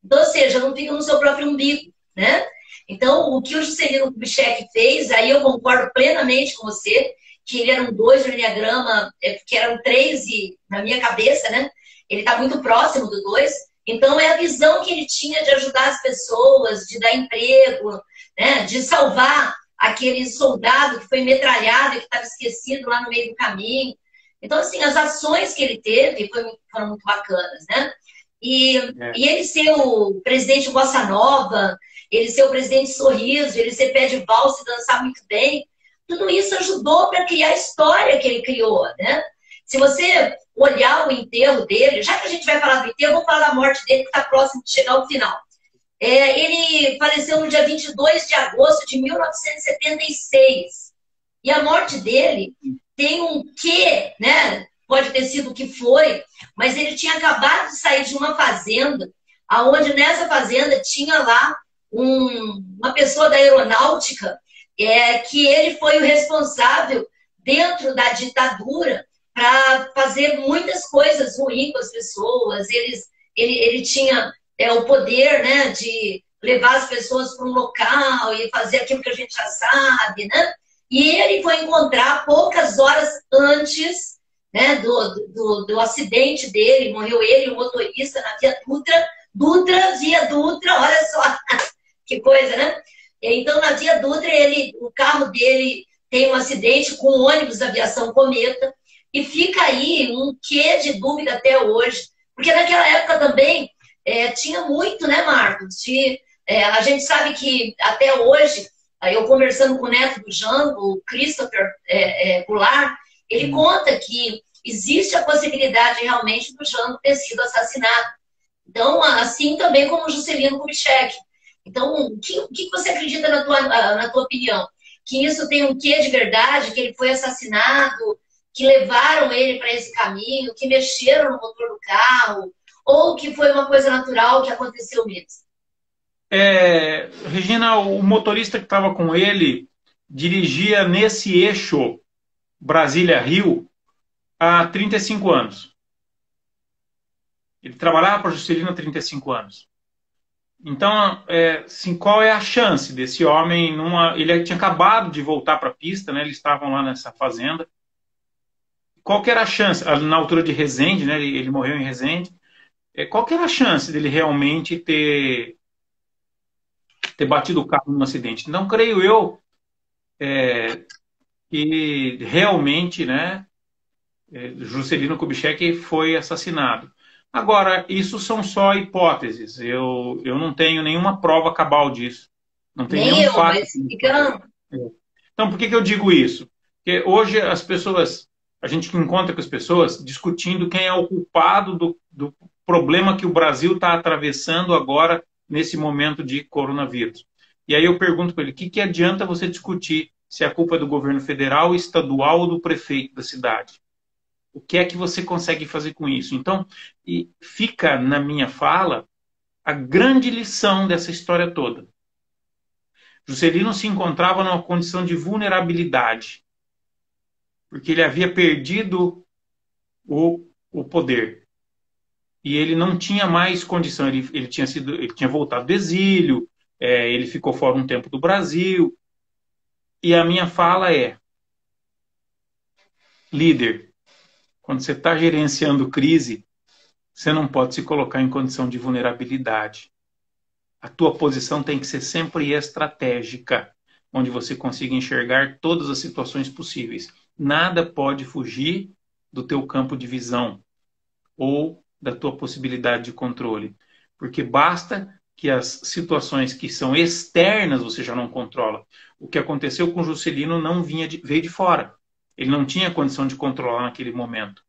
S1: Então, ou seja, não fica no seu próprio umbigo, né? Então, o que o Juscelino Kubitschek fez, aí eu concordo plenamente com você, que ele era um 2 no Enneagrama, que eram 3 e, na minha cabeça, né? Ele está muito próximo do 2. Então, é a visão que ele tinha de ajudar as pessoas, de dar emprego, né? De salvar aquele soldado que foi metralhado e que estava esquecido lá no meio do caminho. Então, assim, as ações que ele teve foram muito bacanas, né? E ele ser o presidente Bossa Nova, ele ser o presidente Sorriso, ele ser pé de valsa e dançar muito bem, tudo isso ajudou para criar a história que ele criou, né? Se você olhar o enterro dele, já que a gente vai falar do enterro, eu vou falar da morte dele, que está próximo de chegar ao final. Ele faleceu no dia 22 de agosto de 1976. E a morte dele tem um quê, né? Pode ter sido o que foi, mas ele tinha acabado de sair de uma fazenda, aonde nessa fazenda tinha lá uma pessoa da aeronáutica, que ele foi o responsável dentro da ditadura para fazer muitas coisas ruins com as pessoas. Ele tinha o poder, né, de levar as pessoas para um local e fazer aquilo que a gente já sabe, né? E ele foi encontrar poucas horas antes, né, do acidente dele, morreu ele, o motorista, na Via Via Dutra, olha só que coisa, né? Então, na Via Dutra, o carro dele tem um acidente com o ônibus da aviação Cometa, e fica aí um quê de dúvida até hoje, porque naquela época também tinha muito, né, Marcos? A gente sabe que até hoje, eu conversando com o neto do Jango, o Christopher Goulart, ele conta que existe a possibilidade realmente do Jango ter sido assassinado. Então, assim também como o Juscelino Kubitschek. Então, o que você acredita na tua opinião? Que isso tem um quê de verdade, que ele foi assassinado, que levaram ele para esse caminho, que mexeram no motor do carro, ou que foi uma coisa natural que aconteceu mesmo?
S2: Regina, o motorista que estava com ele dirigia nesse eixo Brasília-Rio há 35 anos. Ele trabalhava para a Juscelino há 35 anos. Então, assim, qual é a chance desse homem? Ele tinha acabado de voltar para a pista, né? Eles estavam lá nessa fazenda. Qual que era a chance? Na altura de Resende, né? Ele morreu em Resende. Qual que era a chance dele realmente ter batido o carro num acidente? Não creio eu que realmente, né, Juscelino Kubitschek foi assassinado. Agora, isso são só hipóteses. Eu não tenho nenhuma prova cabal disso. Não tenho nenhum fato.
S1: Mas fica...
S2: Então, por que eu digo isso? Porque hoje a gente encontra com as pessoas discutindo quem é o culpado do problema que o Brasil está atravessando agora nesse momento de coronavírus. E aí eu pergunto para ele, o que adianta você discutir se a culpa é do governo federal, estadual ou do prefeito da cidade? O que é que você consegue fazer com isso? Então, e fica na minha fala a grande lição dessa história toda. Juscelino se encontrava numa condição de vulnerabilidade, porque ele havia perdido o poder. E ele não tinha mais condição, ele tinha voltado do exílio, ele ficou fora um tempo do Brasil. E a minha fala é, líder, quando você está gerenciando crise, você não pode se colocar em condição de vulnerabilidade. A tua posição tem que ser sempre estratégica, onde você consiga enxergar todas as situações possíveis. Nada pode fugir do teu campo de visão ou da tua possibilidade de controle. Porque basta que as situações que são externas você já não controla. O que aconteceu com Juscelino não veio de fora. Ele não tinha condição de controlar naquele momento.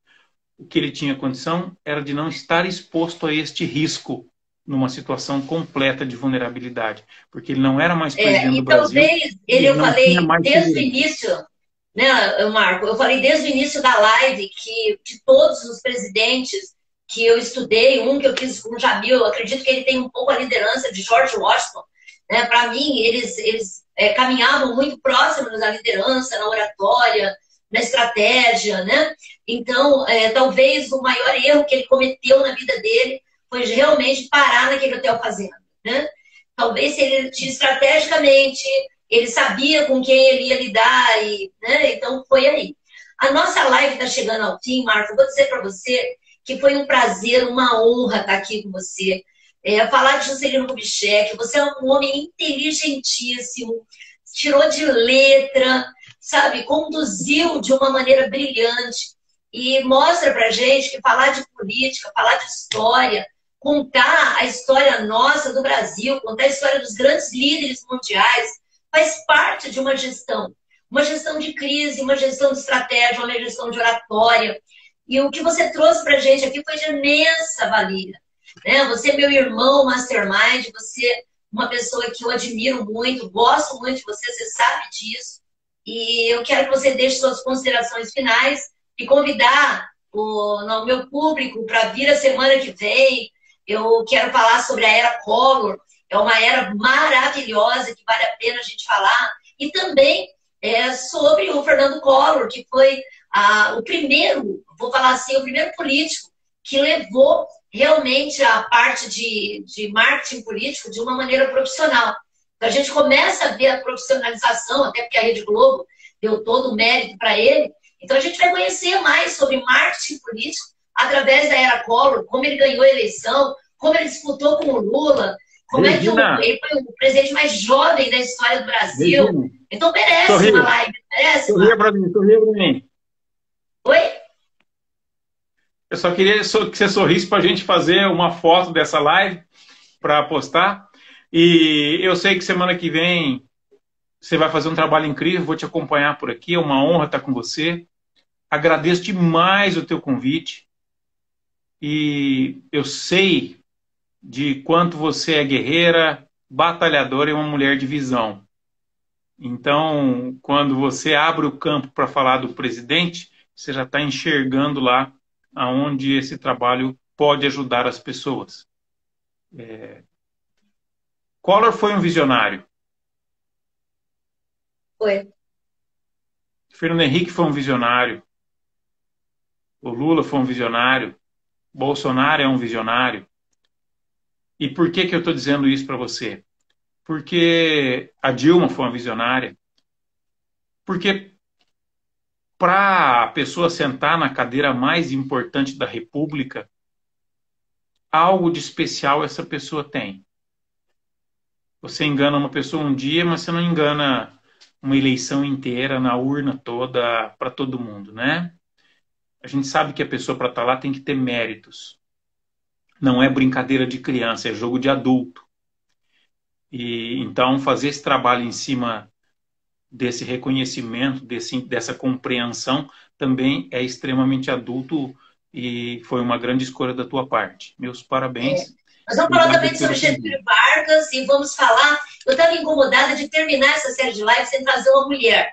S2: O que ele tinha condição era de não estar exposto a este risco numa situação completa de vulnerabilidade. Porque ele não era mais presidente do Brasil.
S1: E talvez, eu falei desde o início, né, Marco? Eu falei desde o início da live que de todos os presidentes que eu estudei, um que eu fiz com o Jamil, eu acredito que ele tem um pouco a liderança de George Washington. Né? Para mim, eles caminhavam muito próximos na liderança, na oratória, na estratégia, né? Então, talvez o maior erro que ele cometeu na vida dele foi realmente parar naquele hotel fazenda, né? Talvez se ele estrategicamente, ele sabia com quem ele ia lidar, né? Então foi aí. A nossa live está chegando ao fim, Marco. Vou dizer para você que foi um prazer, uma honra estar aqui com você. Falar de Juscelino Kubitschek, você é um homem inteligentíssimo, tirou de letra, sabe, conduziu de uma maneira brilhante e mostra pra gente que falar de política, falar de história, contar a história nossa do Brasil, contar a história dos grandes líderes mundiais, faz parte de uma gestão de crise, uma gestão de estratégia, uma gestão de oratória. E o que você trouxe pra gente aqui foi de imensa valia. Né? Você é meu irmão mastermind, você é uma pessoa que eu admiro muito, gosto muito de você, você sabe disso. E eu quero que você deixe suas considerações finais e convidar o meu público para vir a semana que vem. Eu quero falar sobre a Era Collor, é uma era maravilhosa que vale a pena a gente falar. E também sobre o Fernando Collor, que foi o primeiro, vou falar assim, o primeiro político que levou realmente a parte de marketing político de uma maneira profissional. Então, a gente começa a ver a profissionalização, até porque a Rede Globo deu todo o mérito para ele. Então, a gente vai conhecer mais sobre marketing político através da Era Collor, como ele ganhou a eleição, como ele disputou com o Lula, como é que ele foi o presidente mais jovem da história do Brasil. Regina. Então, merece uma live.
S2: Sorria para mim.
S1: Oi?
S2: Eu só queria que você sorrisse para a gente fazer uma foto dessa live para postar. E eu sei que semana que vem você vai fazer um trabalho incrível, vou te acompanhar por aqui, é uma honra estar com você. Agradeço demais o teu convite. E eu sei de quanto você é guerreira, batalhadora e uma mulher de visão. Então, quando você abre o campo para falar do presidente, você já está enxergando lá aonde esse trabalho pode ajudar as pessoas. Collor foi um visionário.
S1: Foi.
S2: Fernando Henrique foi um visionário. O Lula foi um visionário. Bolsonaro é um visionário. E por que eu estou dizendo isso para você? Porque a Dilma foi uma visionária. Porque para a pessoa sentar na cadeira mais importante da República, algo de especial essa pessoa tem. Você engana uma pessoa um dia, mas você não engana uma eleição inteira, na urna toda, para todo mundo, né? A gente sabe que a pessoa para estar lá tem que ter méritos. Não é brincadeira de criança, é jogo de adulto. E então fazer esse trabalho em cima desse reconhecimento, dessa compreensão, também é extremamente adulto e foi uma grande escolha da tua parte. Meus parabéns.
S1: Nós vamos falar também sobre Getúlio Vargas e vamos falar... Eu estava incomodada de terminar essa série de lives sem trazer uma mulher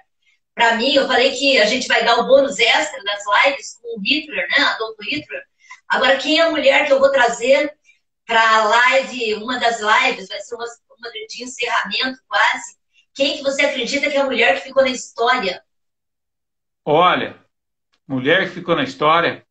S1: para mim, eu falei que a gente vai dar o bônus extra das lives com o Hitler, né? Adolfo Hitler. Agora, quem é a mulher que eu vou trazer para a live, uma das lives, vai ser uma de encerramento quase. Quem que você acredita que é a mulher que ficou na história?
S2: Olha, mulher que ficou na história,